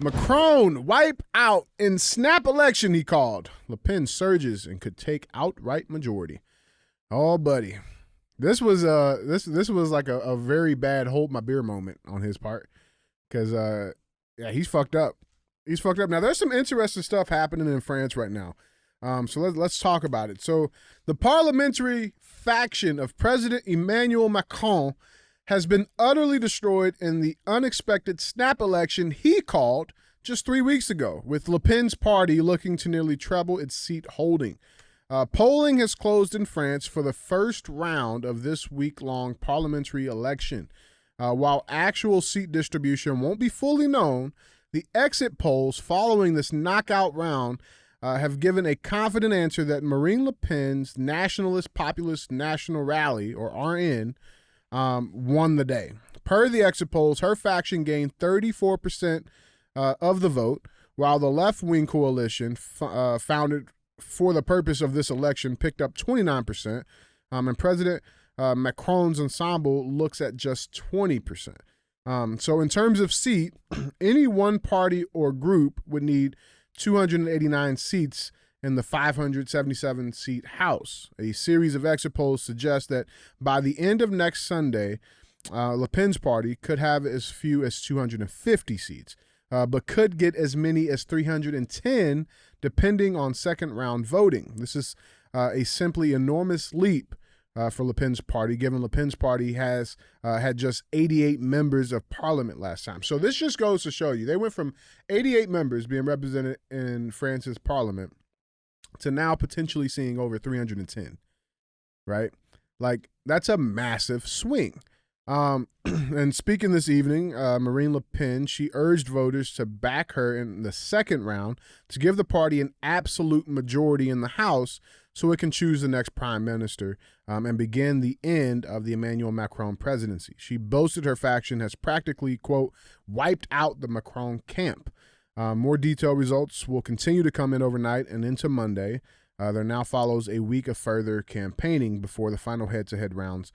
Macron wipe out in snap election, he called. Le Pen surges and could take outright majority. Oh, buddy. This was this was like a very bad hold my beer moment on his part. Because, yeah, he's fucked up. He's fucked up. Now, there's some interesting stuff happening in France right now. So let's talk about it. So the parliamentary faction of President Emmanuel Macron has been utterly destroyed in the unexpected snap election he called just 3 weeks ago, with Le Pen's party looking to nearly treble its seat holding. Polling has closed in France for the first round of this week-long parliamentary election. While actual seat distribution won't be fully known, the exit polls following this knockout round have given a confident answer that Marine Le Pen's Nationalist Populist National Rally, or RN, won the day. Per the exit polls, her faction gained 34% of the vote, while the left-wing coalition founded for the purpose of this election picked up 29%, and President Macron's ensemble looks at just 20%. So in terms of seat, any one party or group would need 289 seats in the 577-seat House. A series of exit polls suggest that by the end of next Sunday, Le Pen's party could have as few as 250 seats, but could get as many as 310 depending on second-round voting. This is a simply enormous leap for Le Pen's party, given Le Pen's party has had just 88 members of parliament last time. So this just goes to show you, they went from 88 members being represented in France's parliament to now potentially seeing over 310, right? Like, that's a massive swing. And speaking this evening, Marine Le Pen, she urged voters to back her in the second round to give the party an absolute majority in the House so it can choose the next prime minister and begin the end of the Emmanuel Macron presidency. She boasted her faction has practically, quote, wiped out the Macron camp. More detailed results will continue to come in overnight and into Monday. There now follows a week of further campaigning before the final head-to-head rounds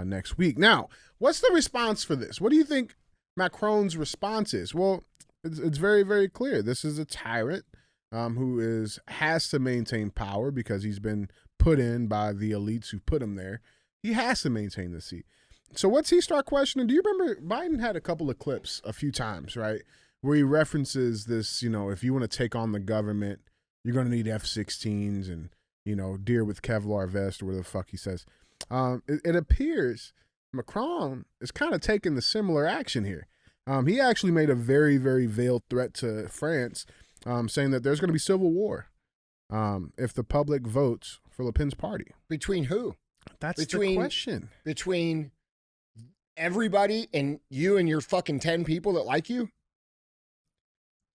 next week. Now, what's the response for this? What do you think Macron's response is? Well, it's very, very clear. This is a tyrant who has to maintain power because he's been put in by the elites who put him there. He has to maintain the seat. So what's he start questioning? Do you remember Biden had a couple of clips a few times, right, where he references this, if you want to take on the government, you're going to need F-16s and, deer with Kevlar vest or whatever the fuck he says. It appears Macron is kind of taking the similar action here. He actually made a very, very veiled threat to France, saying that there's going to be civil war if the public votes for Le Pen's party. Between who? That's the question. Between everybody and you and your fucking 10 people that like you?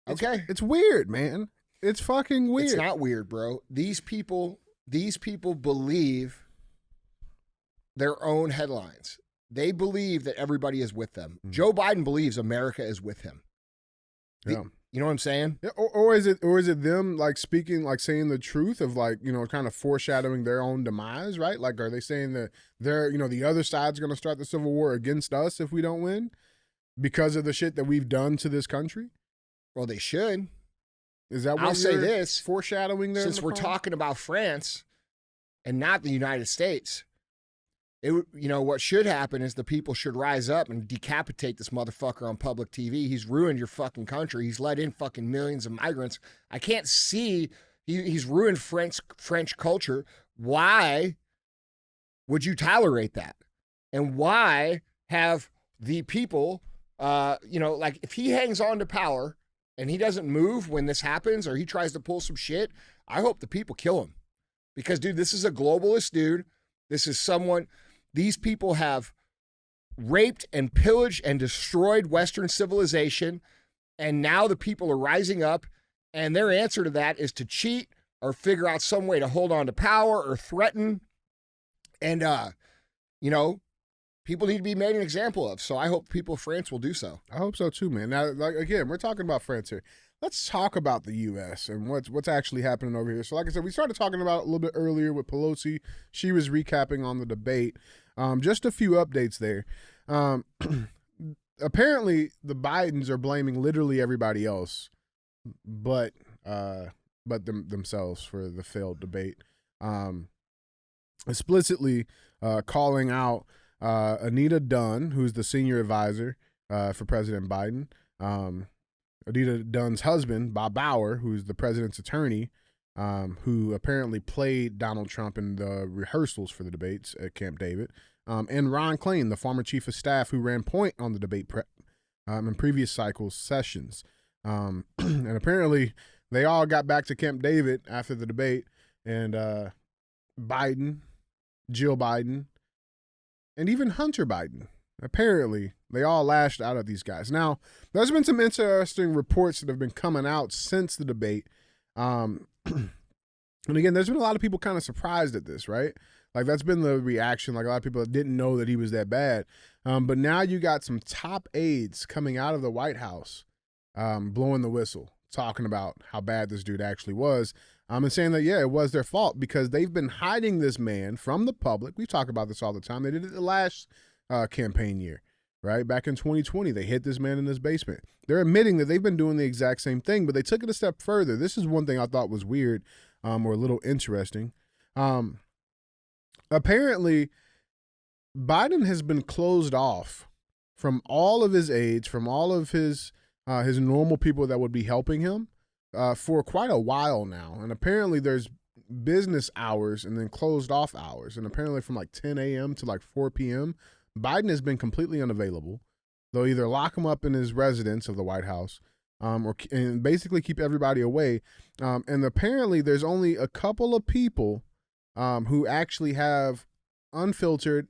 Okay. It's weird, man. It's fucking weird. It's not weird, bro. These people believe their own headlines. They believe that everybody is with them. Mm-hmm. Joe Biden believes America is with him. Yeah. You know what I'm saying? Yeah, or is it them like speaking, like saying the truth of like, kind of foreshadowing their own demise, right? Like, are they saying that they're, the other side's going to start the civil war against us if we don't win because of the shit that we've done to this country? Well, they should. Is that what I'll say this, foreshadowing there? Since we're talking about France and not the United States, what should happen is the people should rise up and decapitate this motherfucker on public TV. He's ruined your fucking country. He's let in fucking millions of migrants. I can't see he's ruined French culture. Why would you tolerate that? And why have the people, like if he hangs on to power and he doesn't move when this happens or he tries to pull some shit, I hope the people kill him. Because, dude, this is a globalist dude. This is someone... These people have raped and pillaged and destroyed Western civilization, and now the people are rising up, and their answer to that is to cheat or figure out some way to hold on to power or threaten. And, people need to be made an example of. So I hope people of France will do so. I hope so too, man. Now, again, we're talking about France here. Let's talk about the U.S. and what's actually happening over here. So like I said, we started talking about it a little bit earlier with Pelosi. She was recapping on the debate. Just a few updates there. Apparently, the Bidens are blaming literally everybody else but themselves for the failed debate. Explicitly calling out Anita Dunn, who's the senior advisor for President Biden. Anita Dunn's husband, Bob Bauer, who's the president's attorney, who apparently played Donald Trump in the rehearsals for the debates at Camp David, and Ron Klain, the former chief of staff who ran point on the debate prep in previous cycles sessions. And apparently they all got back to Camp David after the debate, and Biden, Jill Biden, and even Hunter Biden, apparently they all lashed out at these guys. Now, there's been some interesting reports that have been coming out since the debate. And again, there's been a lot of people kind of surprised at this, right? Like, that's been the reaction. Like, a lot of people didn't know that he was that bad. But now you got some top aides coming out of the White House blowing the whistle, talking about how bad this dude actually was. And saying that, yeah, it was their fault because they've been hiding this man from the public. We talk about this all the time. They did it the last campaign year, right? Back in 2020, they hid this man in his basement. They're admitting that they've been doing the exact same thing, but they took it a step further. This is one thing I thought was weird or a little interesting. Apparently, Biden has been closed off from all of his aides, from all of his normal people that would be helping him for quite a while now. And apparently there's business hours and then closed off hours. And apparently from like 10 a.m. to like 4 p.m., Biden has been completely unavailable. They'll either lock him up in his residence of the White House and basically keep everybody away. And apparently there's only a couple of people who actually have unfiltered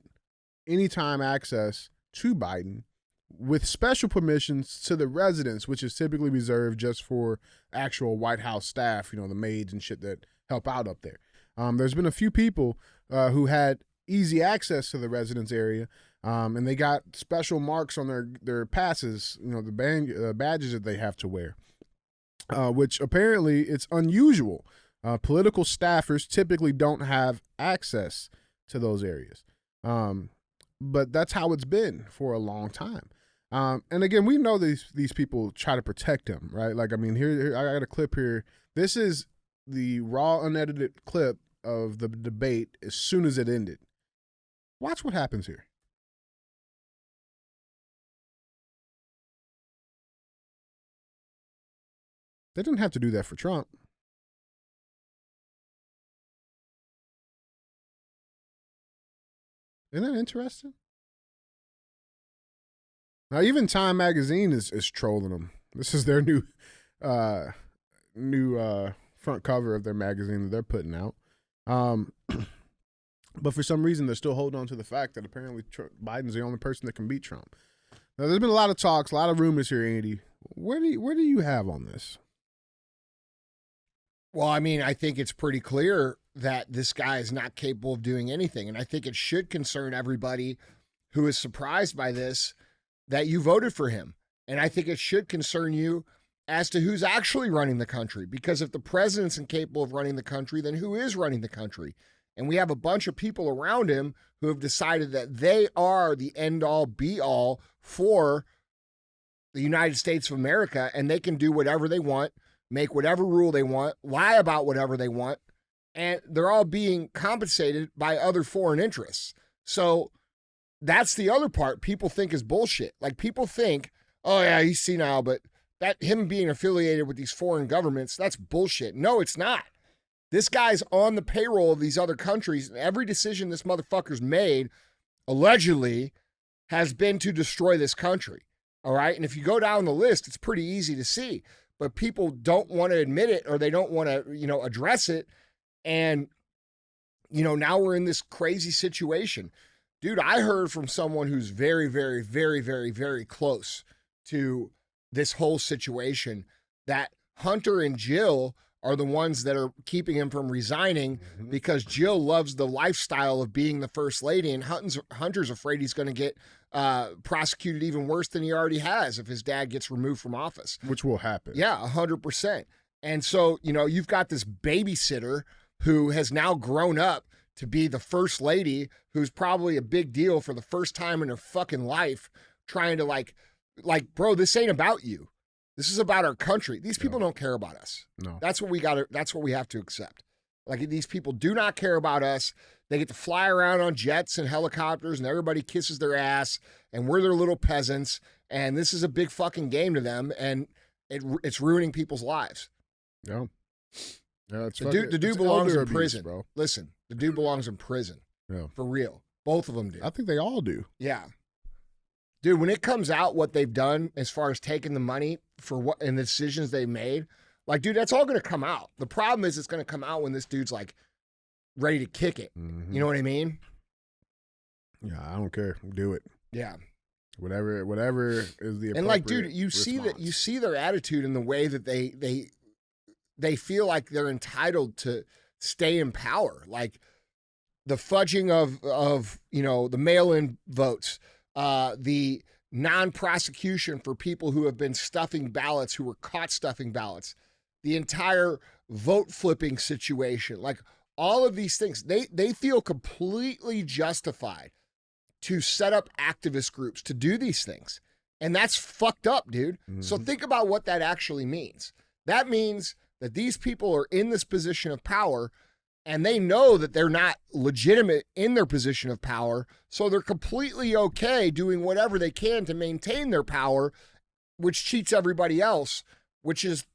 anytime access to Biden with special permissions to the residence, which is typically reserved just for actual White House staff, the maids and shit that help out up there. There's been a few people who had easy access to the residence area, and they got special marks on their passes, the badges that they have to wear, which apparently it's unusual. Political staffers typically don't have access to those areas. But that's how it's been for a long time. And again, we know these people try to protect him, right? Like, I mean, here I got a clip here. This is the raw, unedited clip of the debate as soon as it ended. Watch what happens here. They didn't have to do that for Trump. Isn't that interesting? Now, even Time Magazine is trolling them. This is their new front cover of their magazine that they're putting out. But for some reason, they're still holding on to the fact that apparently Biden's the only person that can beat Trump. Now, there's been a lot of talks, a lot of rumors here, Andy. Where do you have on this? Well, I mean, I think it's pretty clear that this guy is not capable of doing anything. And I think it should concern everybody who is surprised by this that you voted for him. And I think it should concern you as to who's actually running the country. Because if the president's incapable of running the country, then who is running the country? And we have a bunch of people around him who have decided that they are the end-all, be-all for the United States of America, and they can do whatever they want, make whatever rule they want, lie about whatever they want, and they're all being compensated by other foreign interests. So that's the other part people think is bullshit. Like, people think, oh yeah, he's senile, but that him being affiliated with these foreign governments, that's bullshit. No, it's not. This guy's on the payroll of these other countries, and every decision this motherfucker's made, allegedly, has been to destroy this country. All right? And if you go down the list, it's pretty easy to see. But people don't want to admit it, or they don't want to, address it. And, now we're in this crazy situation. Dude, I heard from someone who's very, very, very, very, very close to this whole situation that Hunter and Jill are the ones that are keeping him from resigning because Jill loves the lifestyle of being the first lady, and Hunter's afraid he's going to get prosecuted even worse than he already has if his dad gets removed from office. Which will happen. Yeah, 100%. And so, you've got this babysitter who has now grown up to be the first lady, who's probably a big deal for the first time in her fucking life, trying to like, bro, this ain't about you. This is about our country. These people don't care about us. No. That's what we have to accept. Like, these people do not care about us. They get to fly around on jets and helicopters, and everybody kisses their ass, and we're their little peasants, and this is a big fucking game to them, and it's ruining people's lives. Yeah. Yeah, the dude belongs in prison, bro. Listen, the dude belongs in prison. Yeah. For real. Both of them do. I think they all do. Yeah. Dude, when it comes out what they've done as far as taking the money for what and the decisions they made, like, dude, that's all going to come out. The problem is it's going to come out when this dude's like ready to kick it. Mm-hmm. You know what I mean? Yeah, I don't care. Do it. Yeah. Whatever is the appropriate and like, dude, you response. see their attitude in the way that they feel like they're entitled to stay in power. Like the fudging of the mail-in votes, the non-prosecution for people who have been stuffing ballots, who were caught stuffing ballots, the entire vote flipping situation, like all of these things, they feel completely justified to set up activist groups to do these things. And that's fucked up, dude. Mm-hmm. So think about what that actually means. That means that these people are in this position of power, and they know that they're not legitimate in their position of power, so they're completely okay doing whatever they can to maintain their power, which cheats everybody else, which is,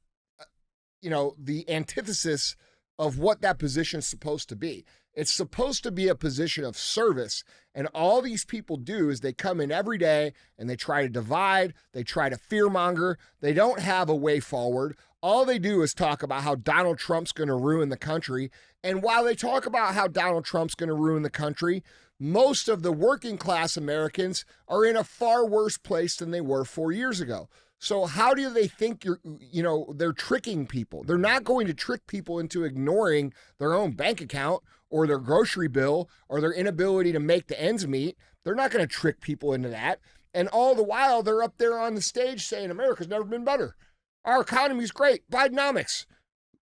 the antithesis of what that position is supposed to be. It's supposed to be a position of service, and all these people do is they come in every day and they try to divide, they try to fearmonger, they don't have a way forward. All they do is talk about how Donald Trump's going to ruin the country. And while they talk about how Donald Trump's going to ruin the country, most of the working class Americans are in a far worse place than they were 4 years ago. So how do they think they're tricking people? They're not going to trick people into ignoring their own bank account or their grocery bill or their inability to make the ends meet. They're not going to trick people into that. And all the while, they're up there on the stage saying, America's never been better. Our economy's great. Bidenomics.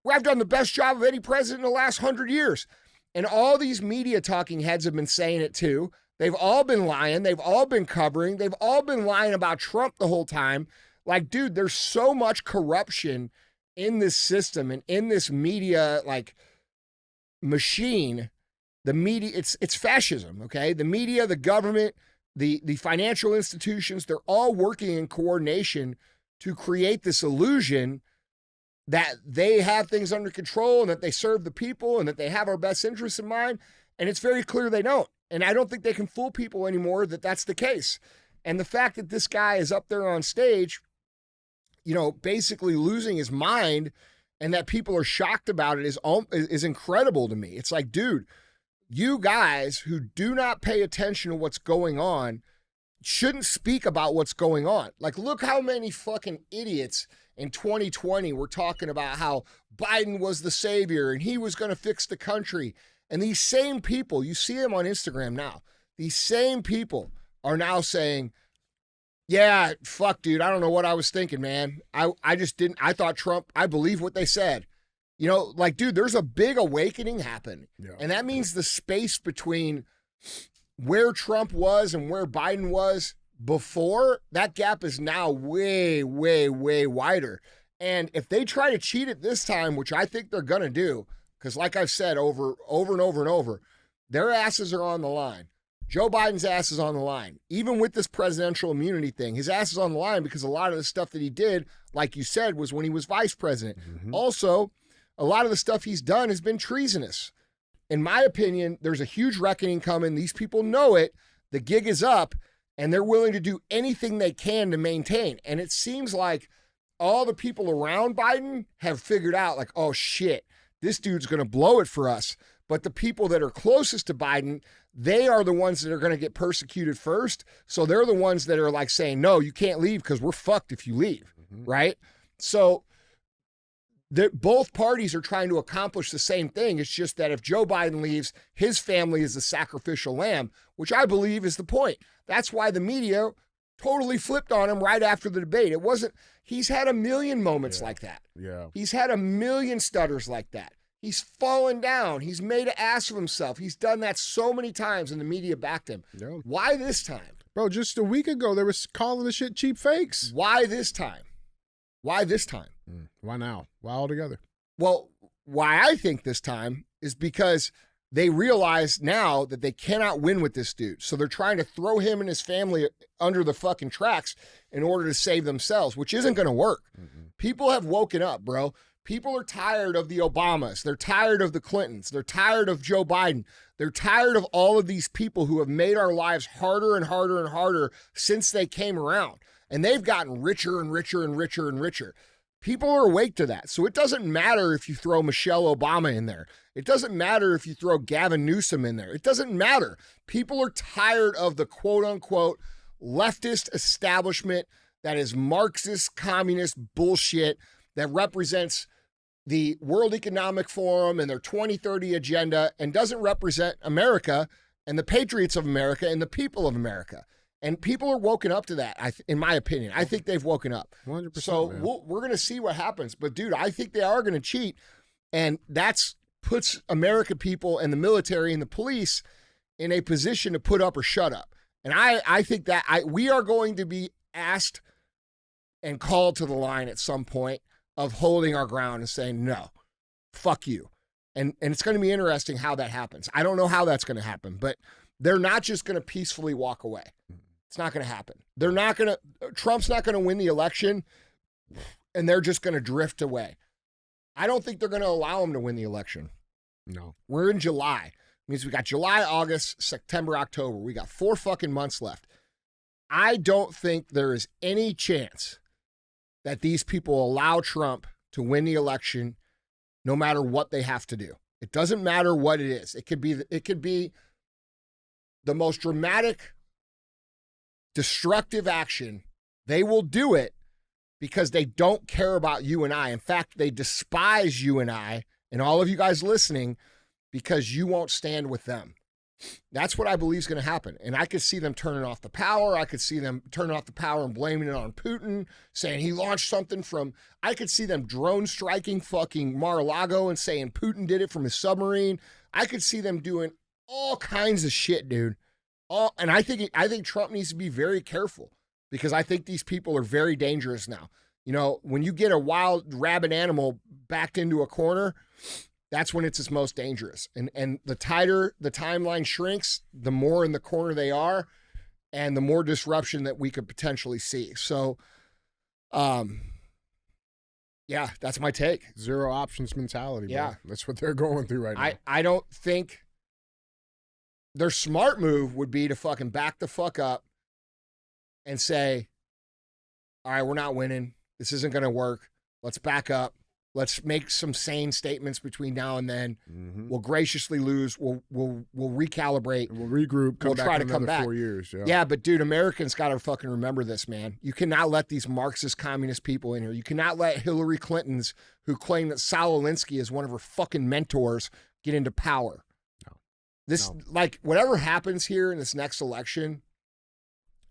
I've done the best job of any president in the last 100 years. And all these media talking heads have been saying it too. They've all been lying. They've all been covering. They've all been lying about Trump the whole time. Like, dude, there's so much corruption in this system and in this media, like, machine. The media, it's fascism, okay? The media, the government, the financial institutions, they're all working in coordination to create this illusion that they have things under control and that they serve the people and that they have our best interests in mind. And it's very clear they don't. And I don't think they can fool people anymore that that's the case. And the fact that this guy is up there on stage, basically losing his mind and that people are shocked about it is incredible to me. It's like, dude, you guys who do not pay attention to what's going on shouldn't speak about what's going on. Like, look how many fucking idiots in 2020 were talking about how Biden was the savior and he was going to fix the country. And these same people, you see them on Instagram now, these same people are now saying, yeah, fuck, dude, I don't know what I was thinking, man. I just didn't, I thought Trump, I believe what they said. Like, dude, there's a big awakening happening. Yeah. And that means the space between where Trump was and where Biden was before, that gap is now way, way, way wider. And if they try to cheat it this time, which I think they're going to do, because like I've said over and over and over, their asses are on the line. Joe Biden's ass is on the line. Even with this presidential immunity thing, his ass is on the line because a lot of the stuff that he did, like you said, was when he was vice president. Mm-hmm. Also, a lot of the stuff he's done has been treasonous. In my opinion, there's a huge reckoning coming. These people know it. The gig is up, and they're willing to do anything they can to maintain. And it seems like all the people around Biden have figured out, like, oh, shit, this dude's going to blow it for us. But the people that are closest to Biden, they are the ones that are going to get persecuted first. So they're the ones that are like saying, no, you can't leave because we're fucked if you leave, right? So both parties are trying to accomplish the same thing. It's just that if Joe Biden leaves, his family is the sacrificial lamb, which I believe is the point. That's why the media totally flipped on him right after the debate. It wasn't, he's had a million moments like that. Yeah. He's had a million stutters like that. He's fallen down. He's made an ass of himself. He's done that so many times and the media backed him. Yeah. Why this time? Bro, just a week ago, they were calling the shit cheap fakes. Why this time? Why this time? Why now? Why altogether? Well, why I think this time is because they realize now that they cannot win with this dude. So they're trying to throw him and his family under the fucking tracks in order to save themselves, which isn't going to work. Mm-hmm. People have woken up, bro. People are tired of the Obamas. They're tired of the Clintons. They're tired of Joe Biden. They're tired of all of these people who have made our lives harder and harder and harder since they came around. And they've gotten richer and richer and richer and richer. People are awake to that. So it doesn't matter if you throw Michelle Obama in there. It doesn't matter if you throw Gavin Newsom in there. It doesn't matter. People are tired of the quote-unquote leftist establishment that is Marxist, communist bullshit that represents the World Economic Forum and their 2030 agenda and doesn't represent America and the patriots of America and the people of America. And people are woken up to that, in my opinion. I think they've woken up. 100%. So we're going to see what happens. But, dude, I think they are going to cheat. And that's puts American people and the military and the police in a position to put up or shut up. And I think that we are going to be asked and called to the line at some point of holding our ground and saying, no, fuck you. And it's going to be interesting how that happens. I don't know how that's going to happen, but they're not just going to peacefully walk away. It's not going to happen. Trump's not going to win the election and they're just going to drift away. I don't think they're going to allow him to win the election. No. We're in July. It means we got July, August, September, October. We got 4 fucking months left. I don't think there is any chance that these people allow Trump to win the election no matter what they have to do. It doesn't matter what it is. It could be the most dramatic, destructive action, they will do it because they don't care about you and I. In fact, they despise you and I and all of you guys listening because you won't stand with them. That's what I believe is going to happen. And I could see them turning off the power. I could see them turning off the power and blaming it on Putin, saying he launched something from, I could see them drone striking fucking Mar-a-Lago and saying Putin did it from his submarine. I could see them doing all kinds of shit, dude. And I think Trump needs to be very careful because I think these people are very dangerous now. You know, when you get a wild rabid animal backed into a corner, that's when it's its most dangerous. And the tighter the timeline shrinks, the more in the corner they are, and the more disruption that we could potentially see. So, yeah, that's my take. Zero options mentality, bro. Yeah. That's what they're going through right now. I don't think their smart move would be to fucking back the fuck up and say, all right, we're not winning. This isn't going to work. Let's back up. Let's make some sane statements between now and then. Mm-hmm. We'll graciously lose. We'll recalibrate. We'll regroup. We'll try to come back. 4 years. Yeah, but dude, Americans got to fucking remember this, man. You cannot let these Marxist communist people in here. You cannot let Hillary Clintons, who claim that Saul Alinsky is one of her fucking mentors, get into power. Like, whatever happens here in this next election,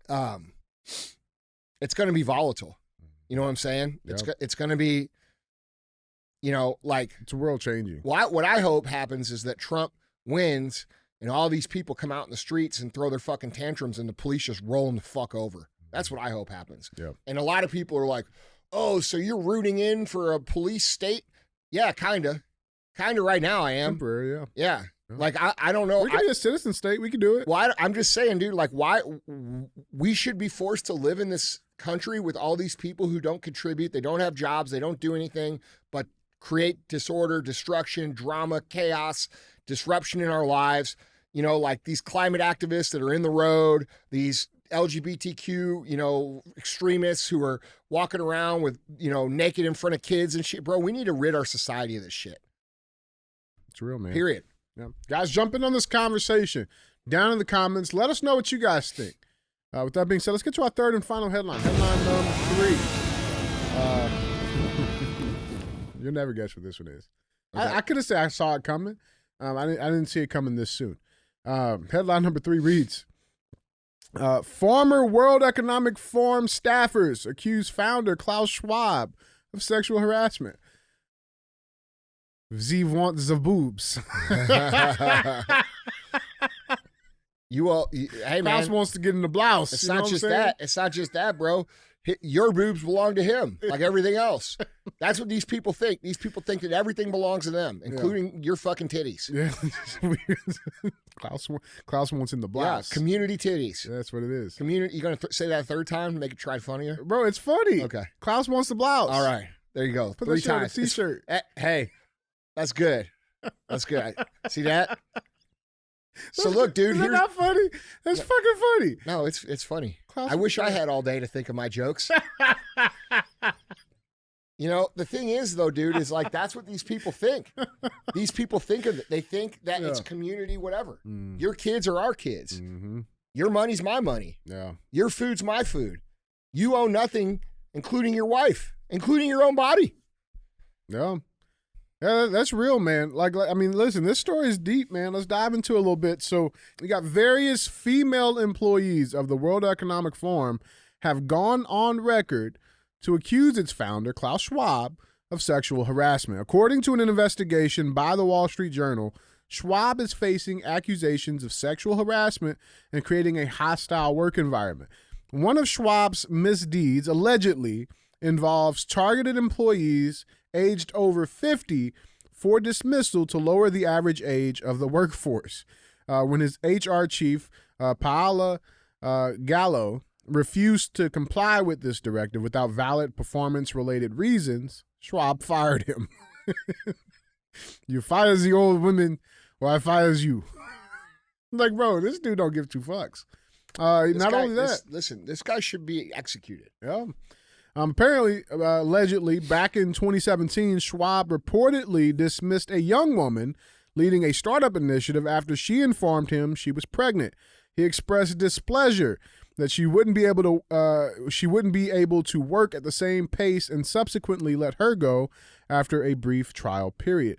it's going to be volatile. You know what I'm saying? Yep. It's going to be, you know, like, it's world changing. What I hope happens is that Trump wins and all these people come out in the streets and throw their fucking tantrums and the police just roll them the fuck over. That's what I hope happens. Yep. And a lot of people are like, oh, so you're rooting in for a police state? Yeah, kind of. Kind of right now I am. Temporary, yeah. Yeah. Like, I don't know. We can be a citizen state. We can do it. Well, I'm just saying, dude, like, why we should be forced to live in this country with all these people who don't contribute. They don't have jobs. They don't do anything but create disorder, destruction, drama, chaos, disruption in our lives. You know, like these climate activists that are in the road, these LGBTQ, you know, extremists who are walking around with, you know, naked in front of kids and shit. Bro, we need to rid our society of this shit. It's real, man. Period. Yeah. Guys, jump in on this conversation down in the comments. Let us know what you guys think. With that being said, let's get to our third and final headline. Headline number 3. You'll never guess what this one is. Okay. I could have said I saw it coming. I didn't see it coming this soon. Headline number 3 reads, former World Economic Forum staffers accuse founder Klaus Schwab of sexual harassment. Ze want the boobs. Hey, man. Klaus wants to get in the blouse. It's not just that. It's not just that, bro. Your boobs belong to him, like everything else. That's what these people think. These people think that everything belongs to them, including your fucking titties. Yeah. Klaus wants in the blouse. Yeah, community titties. Yeah, that's what it is. Community. You gonna say that a third time to make it try funnier? Bro, it's funny. Okay. Klaus wants the blouse. All right. There you go. Put 3 that shit on a times. t-shirt. Hey, that's good. That's good. See that? So look, dude. Is that not funny? That's fucking funny. No, it's funny. Klaus, I wish I had all day to think of my jokes. You know, the thing is, though, dude, is like that's what these people think. These people think of it. They think that it's community, whatever. Your kids are our kids. Mm-hmm. Your money's my money. Yeah. Your food's my food. You own nothing, including your wife, including your own body. Yeah. Yeah, that's real, man. Like, I mean, listen, this story is deep, man. Let's dive into it a little bit. So we got various female employees of the World Economic Forum have gone on record to accuse its founder, Klaus Schwab, of sexual harassment. According to an investigation by the Wall Street Journal, Schwab is facing accusations of sexual harassment and creating a hostile work environment. One of Schwab's misdeeds allegedly involves targeted employees aged over 50 for dismissal to lower the average age of the workforce. When his HR chief, Paola Gallo, refused to comply with this directive without valid performance-related reasons, Schwab fired him. You fires the old women, or I fires you. Like, bro, this dude don't give 2 fucks. Not only that. Listen, this guy should be executed. Yeah. Apparently, allegedly, back in 2017, Schwab reportedly dismissed a young woman leading a startup initiative after she informed him she was pregnant. he expressed displeasure that she wouldn't be able to work at the same pace and subsequently let her go after a brief trial period.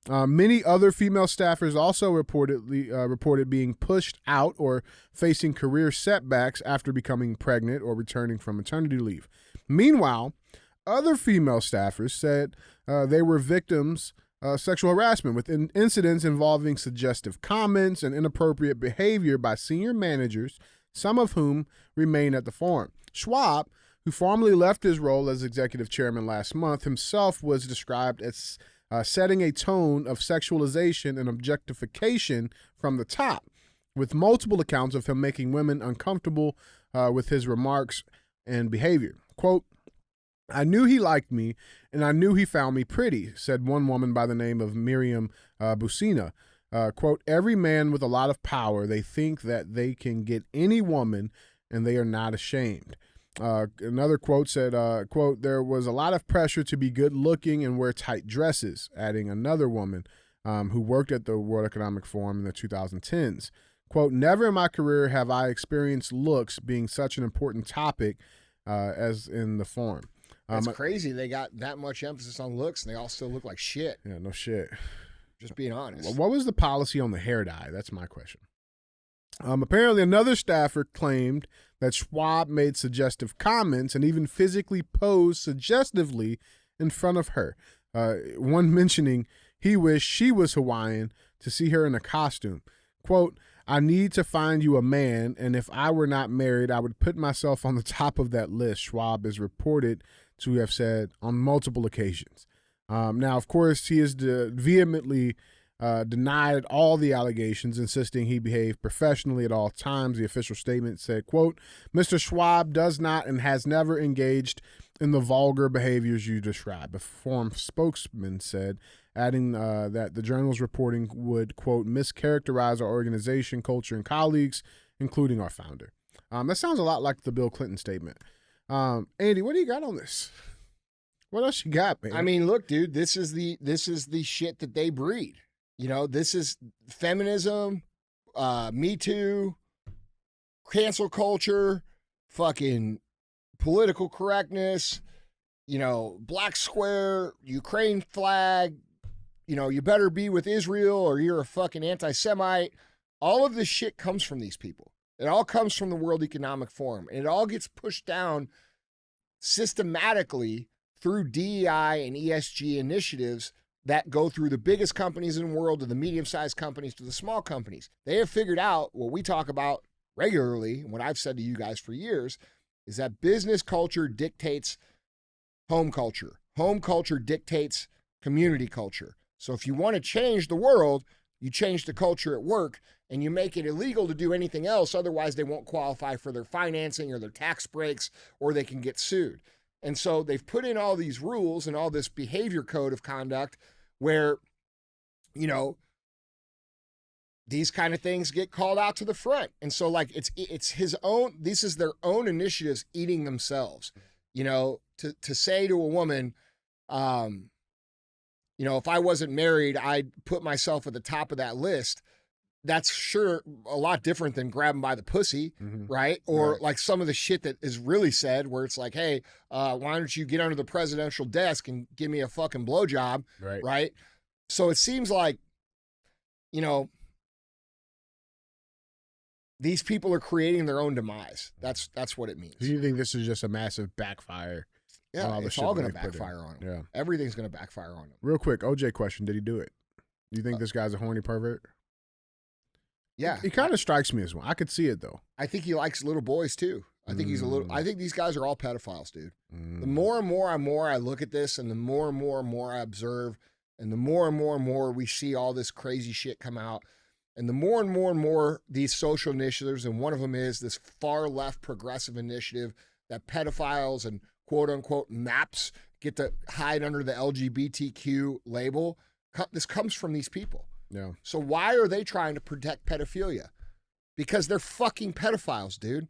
Many other female staffers also reported being pushed out or facing career setbacks after becoming pregnant or returning from maternity leave. Meanwhile, other female staffers said they were victims of sexual harassment, with incidents involving suggestive comments and inappropriate behavior by senior managers, some of whom remain at the firm. Schwab, who formally left his role as executive chairman last month, himself was described as setting a tone of sexualization and objectification from the top, with multiple accounts of him making women uncomfortable with his remarks and behavior. Quote, "I knew he liked me, and I knew he found me pretty," said one woman by the name of Miriam Busina. Quote, "Every man with a lot of power, they think that they can get any woman, and they are not ashamed." Another quote said, quote, "There was a lot of pressure to be good looking and wear tight dresses," adding another woman who worked at the World Economic Forum in the 2010s. Quote, "Never in my career have I experienced looks being such an important topic as in the forum." It's crazy they got that much emphasis on looks and they all still look like shit. Yeah, no shit. Just being honest. What was the policy on the hair dye? That's my question. Apparently, another staffer claimed that Schwab made suggestive comments and even physically posed suggestively in front of her. One mentioning he wished she was Hawaiian to see her in a costume. Quote, "I need to find you a man, and if I were not married, I would put myself on the top of that list," Schwab is reported to have said on multiple occasions. Now, of course, he has vehemently denied all the allegations, insisting he behaved professionally at all times. The official statement said, quote, "Mr. Schwab does not and has never engaged in the vulgar behaviors you describe," a forum spokesman said, adding that the journal's reporting would, quote, "mischaracterize our organization, culture, and colleagues, including our founder." That sounds a lot like the Bill Clinton statement. Andy, what do you got on this? What else you got, man? I mean, look, dude, this is the shit that they breed. You know, this is feminism, Me Too, cancel culture, fucking political correctness, you know, black square, Ukraine flag, you know, you better be with Israel or you're a fucking anti-Semite. All of this shit comes from these people. It all comes from the World Economic Forum. And it all gets pushed down systematically through DEI and ESG initiatives that go through the biggest companies in the world to the medium-sized companies to the small companies. They have figured out what we talk about regularly, and what I've said to you guys for years, is that business culture dictates home culture. Home culture dictates community culture. So if you want to change the world, you change the culture at work and you make it illegal to do anything else. Otherwise, they won't qualify for their financing or their tax breaks, or they can get sued. And so they've put in all these rules and all this behavior code of conduct where, you know, these kind of things get called out to the front. And so like it's his own, this is their own initiatives eating themselves, you know, to say to a woman, you know, if I wasn't married, I'd put myself at the top of that list. That's sure a lot different than grabbing by the pussy, right? Or like some of the shit that is really said where it's like, hey, why don't you get under the presidential desk and give me a fucking blowjob, right? So it seems like, you know, these people are creating their own demise. That's what it means. Do you think this is just a massive backfire? Yeah, it's all going to backfire on him. Yeah. Everything's going to backfire on him. Real quick, OJ question, did he do it? Do you think this guy's a horny pervert? Yeah. He kind of strikes me as one. I could see it, though. I think he likes little boys, too. I think I think these guys are all pedophiles, dude. The more and more I look at this, and the more and more I observe, and the more and more we see all this crazy shit come out, and the more and more these social initiatives, and one of them is this far left progressive initiative that pedophiles and quote unquote MAPs get to hide under the LGBTQ label. This comes from these people. Yeah. So why are they trying to protect pedophilia? Because they're fucking pedophiles, dude.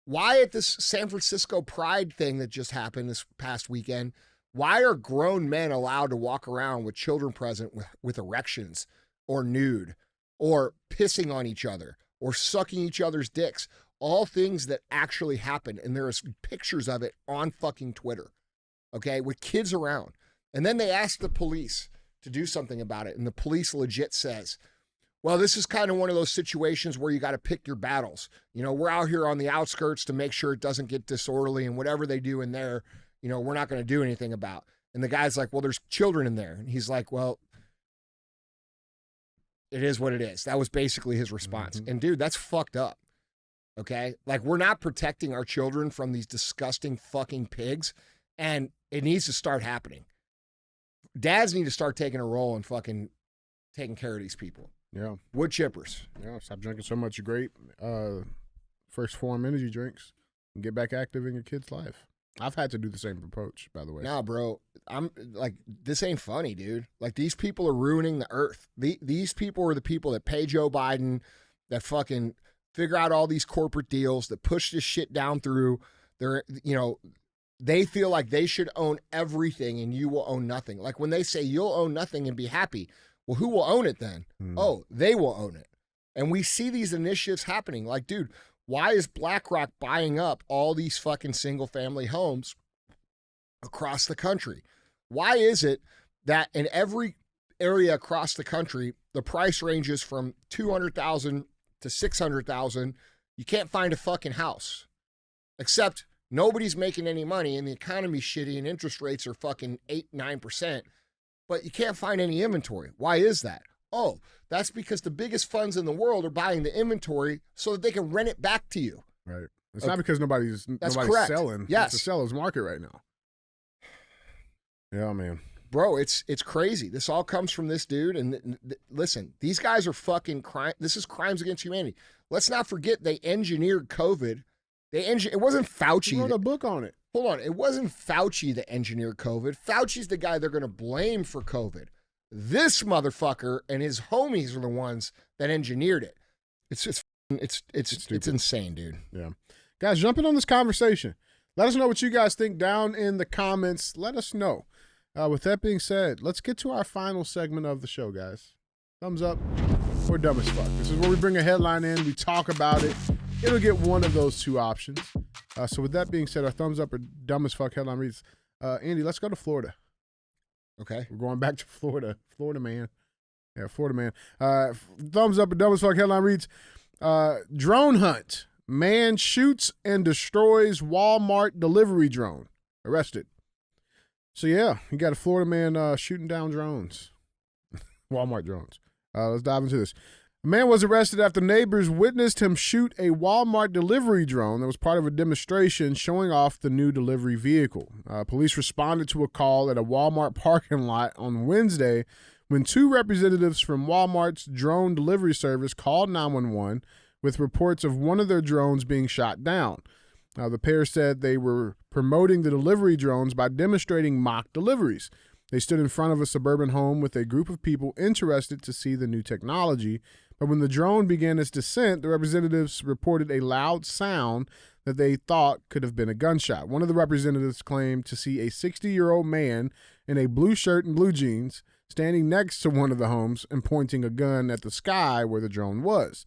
Why at this San Francisco Pride thing that just happened this past weekend, why are grown men allowed to walk around with children present with erections or nude or pissing on each other or sucking each other's dicks. All things that actually happen. And there's pictures of it on fucking Twitter, okay, with kids around. And then they ask the police to do something about it. And the police legit says, well, this is kind of one of those situations where you got to pick your battles. You know, we're out here on the outskirts to make sure it doesn't get disorderly, and whatever they do in there, you know, we're not going to do anything about. And the guy's like, well, there's children in there. And he's like, well, it is what it is. That was basically his response. And dude, that's fucked up. Okay? Like, we're not protecting our children from these disgusting fucking pigs, and it needs to start happening. Dads need to start taking a role in fucking taking care of these people. Yeah. Wood chippers. Yeah, stop drinking so much great first form energy drinks and get back active in your kid's life. I've had to do the same approach, by the way. Nah, bro. I'm like, this ain't funny, dude. Like, these people are ruining the earth. These people are the people that pay Joe Biden, that fucking figure out all these corporate deals, that push this shit down through. They're, you know, they feel like they should own everything and you will own nothing. Like, when they say you'll own nothing and be happy, well, who will own it then? Oh, they will own it. And we see these initiatives happening. Like, dude, why is BlackRock buying up all these fucking single-family homes across the country? Why is it that in every area across the country, the price ranges from $200,000 to $600,000? You can't find a fucking house. Except nobody's making any money and the economy's shitty and interest rates are fucking 8-9%. But you can't find any inventory. Why is that? Oh, that's because the biggest funds in the world are buying the inventory so that they can rent it back to you. Right. It's not because nobody's correct. selling. Yes. It's a seller's market right now. Yeah, man. Bro, it's crazy. This all comes from this dude. And listen, these guys are fucking crime. This is crimes against humanity. Let's not forget they engineered COVID. It wasn't Fauci. He wrote a book on it. Hold on. It wasn't Fauci that engineered COVID. Fauci's the guy they're going to blame for COVID. This motherfucker and his homies are the ones that engineered it. It's insane, dude. Yeah. Guys, jump in on this conversation. Let us know what you guys think down in the comments. Let us know. With that being said, let's get to our final segment of the show, guys. Thumbs up or dumb as fuck. This is where we bring a headline in, we talk about it. It'll get one of those two options. So with that being said, our thumbs up or dumb as fuck headline reads, Andy, let's go to Florida. Okay. We're going back to Florida. Florida man. Yeah, Florida man. Thumbs up or dumb as fuck headline reads, drone hunt. Man shoots and destroys Walmart delivery drone. Arrested. So yeah, you got a Florida man shooting down drones. Walmart drones. Let's dive into this. A man was arrested after neighbors witnessed him shoot a Walmart delivery drone that was part of a demonstration showing off the new delivery vehicle. Police responded to a call at a Walmart parking lot on Wednesday when two representatives from Walmart's drone delivery service called 911 with reports of one of their drones being shot down. The pair said they were promoting the delivery drones by demonstrating mock deliveries. They stood in front of a suburban home with a group of people interested to see the new technology. But when the drone began its descent, the representatives reported a loud sound that they thought could have been a gunshot. One of the representatives claimed to see a 60-year-old man in a blue shirt and blue jeans standing next to one of the homes and pointing a gun at the sky where the drone was.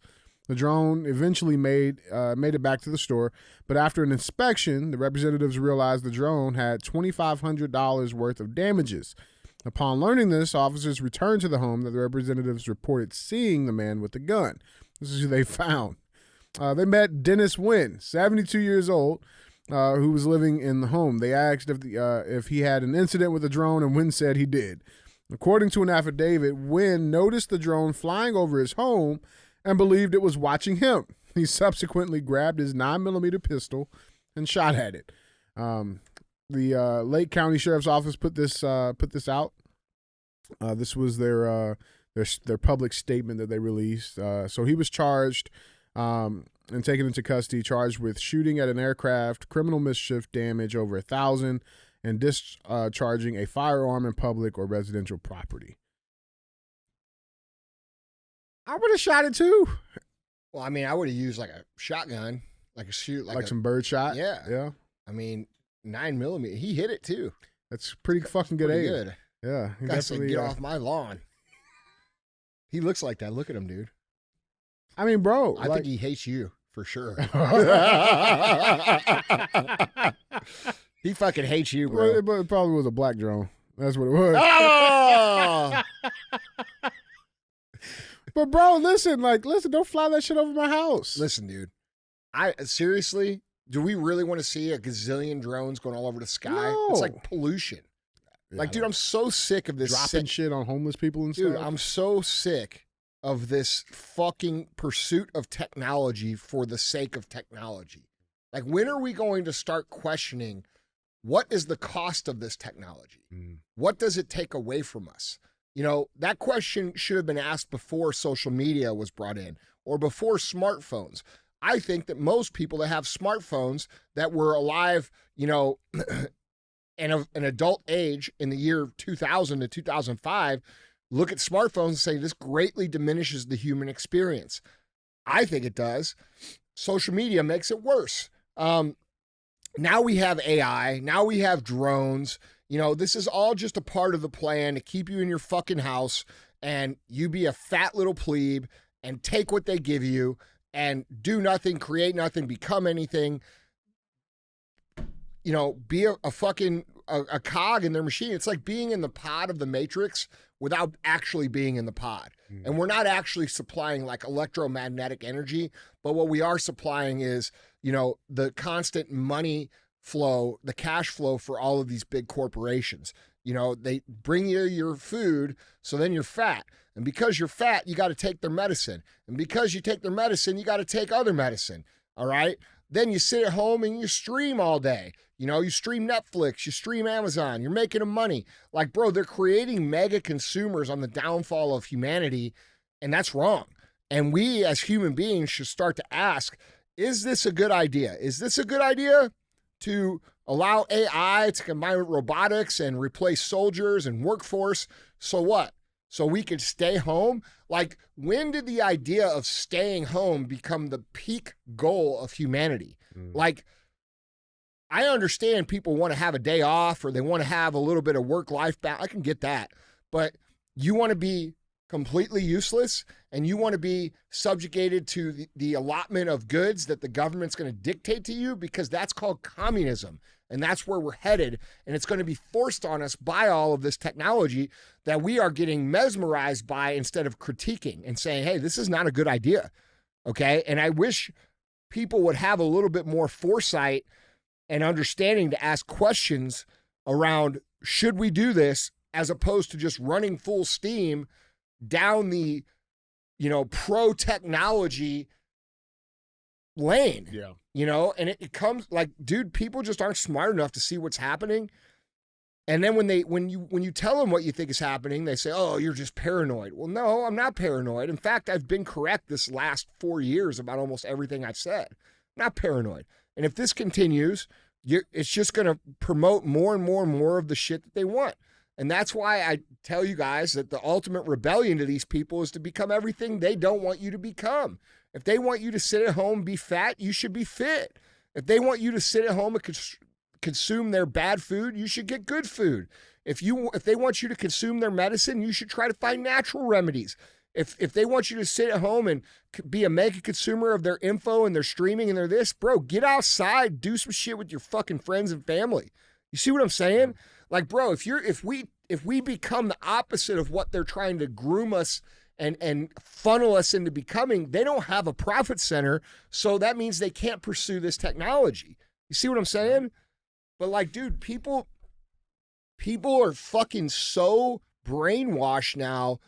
The drone eventually made it back to the store, but after an inspection, the representatives realized the drone had $2,500 worth of damages. Upon learning this, officers returned to the home that the representatives reported seeing the man with the gun. This is who they found. They met Dennis Wynn, 72 years old, who was living in the home. They asked if he had an incident with the drone, and Wynn said he did. According to an affidavit, Wynn noticed the drone flying over his home and believed it was watching him. He subsequently grabbed his 9mm pistol and shot at it. The Lake County Sheriff's Office put this out. This was their public statement that they released. So he was charged and taken into custody, charged with shooting at an aircraft, criminal mischief, damage over $1,000, and discharging a firearm in public or residential property. I would have shot it too. Well, I mean, I would have used like a shotgun, like some bird shot. Yeah. Yeah. I mean, 9mm. He hit it too. That's pretty fucking good aim. Good. Yeah. Guy said, "Get off my lawn." He looks like that. Look at him, dude. I mean, bro, I think he hates you for sure. He fucking hates you, bro. But it probably was a black drone. That's what it was. Oh! But bro, listen, don't fly that shit over my house. Listen, dude. I seriously, do we really want to see a gazillion drones going all over the sky? No. It's like pollution. Yeah, Like, dude, I'm so sick of this. dropping shit on homeless people and Dude, stuff. I'm so sick of this fucking pursuit of technology for the sake of technology. Like, when are we going to start questioning what is the cost of this technology? What does it take away from us? You know, that question should have been asked before social media was brought in or before smartphones. I think that most people that have smartphones that were alive, you know, and of an adult age in the year 2000 to 2005, look at smartphones and say this greatly diminishes the human experience. I think it does. Social media makes it worse. Now we have AI. Now we have drones. You know, this is all just a part of the plan to keep you in your fucking house and you be a fat little plebe and take what they give you and do nothing, create nothing, become anything. You know, be a fucking a cog in their machine. It's like being in the pod of the Matrix without actually being in the pod. And we're not actually supplying like electromagnetic energy, but what we are supplying is, you know, the constant money flow, the cash flow for all of these big corporations. You know, they bring you your food, so then you're fat. And because you're fat, you got to take their medicine. And because you take their medicine, you got to take other medicine. All right? Then you sit at home and you stream all day. You know, you stream Netflix, you stream Amazon, you're making them money. Like, bro, they're creating mega consumers on the downfall of humanity, and that's wrong. And we as human beings should start to ask, is this a good idea? Is this a good idea to allow AI to combine with robotics and replace soldiers and workforce? So what? So we could stay home? Like, when did the idea of staying home become the peak goal of humanity? Like, I understand people want to have a day off or they want to have a little bit of work-life balance. I can get that. But you want to be completely useless and you want to be subjugated to the allotment of goods that the government's going to dictate to you, because that's called communism. And that's where we're headed. And it's going to be forced on us by all of this technology that we are getting mesmerized by instead of critiquing and saying, hey, this is not a good idea. Okay. And I wish people would have a little bit more foresight and understanding to ask questions around, should we do this, as opposed to just running full steam down the, you know, pro-technology lane. Yeah. You know, and it comes like, dude, people just aren't smart enough to see what's happening. And then when you tell them what you think is happening, they say, oh, you're just paranoid. Well, no, I'm not paranoid. In fact, I've been correct this last 4 years about almost everything I've said. I'm not paranoid. And if this continues, it's just going to promote more and more and more of the shit that they want. And that's why I tell you guys that the ultimate rebellion to these people is to become everything they don't want you to become. If they want you to sit at home and be fat, you should be fit. If they want you to sit at home and consume their bad food, you should get good food. If they want you to consume their medicine, you should try to find natural remedies. If they want you to sit at home and be a mega consumer of their info and their streaming and their this, bro, get outside, do some shit with your fucking friends and family. You see what I'm saying? Like, bro, if we become the opposite of what they're trying to groom us and funnel us into becoming, they don't have a profit center, so that means they can't pursue this technology. You see what I'm saying? But like, dude, people are fucking so brainwashed now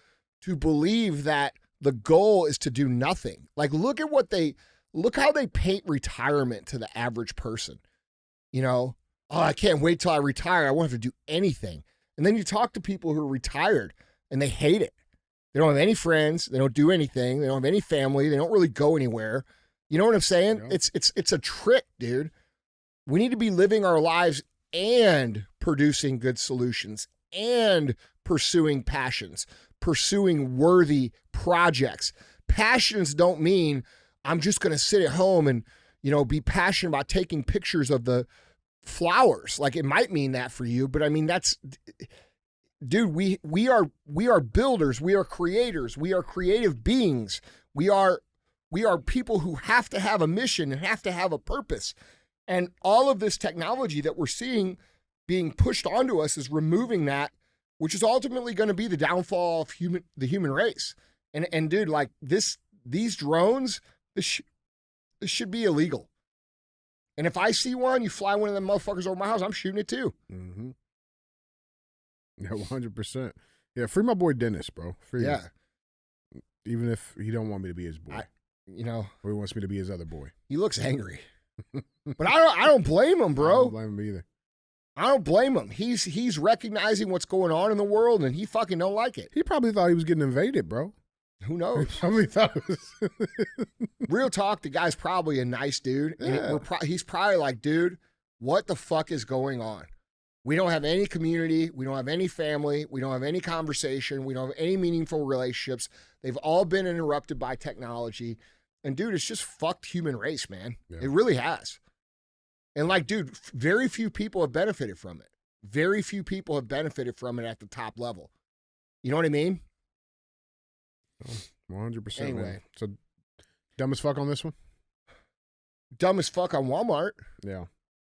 to believe that the goal is to do nothing. Like, look how they paint retirement to the average person. You know, oh, I can't wait till I retire. I won't have to do anything. And then you talk to people who are retired and they hate it. They don't have any friends. They don't do anything. They don't have any family. They don't really go anywhere. You know what I'm saying? Yeah. It's a trick, dude. We need to be living our lives and producing good solutions and pursuing passions, pursuing worthy projects. Passions don't mean I'm just going to sit at home and, you know, be passionate about taking pictures of the flowers. Like, it might mean that for you, but I mean, that's, dude, we are builders. We are creators. We are creative beings. We are We are people who have to have a mission and have to have a purpose. And all of this technology that we're seeing being pushed onto us is removing that, which is ultimately going to be the downfall of the human race. And dude, like these drones, this should be illegal. And if I see one, you fly one of them motherfuckers over my house, I'm shooting it too. Mm-hmm. Yeah, 100%. Yeah, free my boy Dennis, bro. Free him. Even if he don't want me to be his boy. Or he wants me to be his other boy. He looks angry. But I don't blame him, bro. I don't blame him either. I don't blame him. He's recognizing what's going on in the world, and he fucking don't like it. He probably thought he was getting invaded, bro. Who He knows? probably thought it was. Real talk, the guy's probably a nice dude. And Yeah. he's probably like, dude, what the fuck is going on? We don't have any community. We don't have any family. We don't have any conversation. We don't have any meaningful relationships. They've all been interrupted by technology. And dude, it's just fucked human race, man. Yeah. It really has. And like, dude, very few people have benefited from it. Very few people have benefited from it at the top level. You know what I mean? 100%. Anyway. Man. So, dumb as fuck on this one? Dumb as fuck on Walmart. Yeah.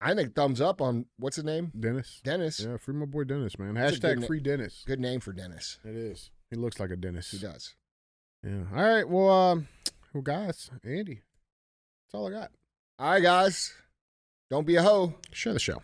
I think thumbs up on, what's his name? Dennis? Dennis. Yeah, free my boy Dennis, man. That's a good Hashtag free Dennis. Good name for Dennis. It is. He looks like a Dennis. He does. Yeah. All right. Well, guys, Andy, that's all I got. All right, guys. Don't be a hoe. Share the show.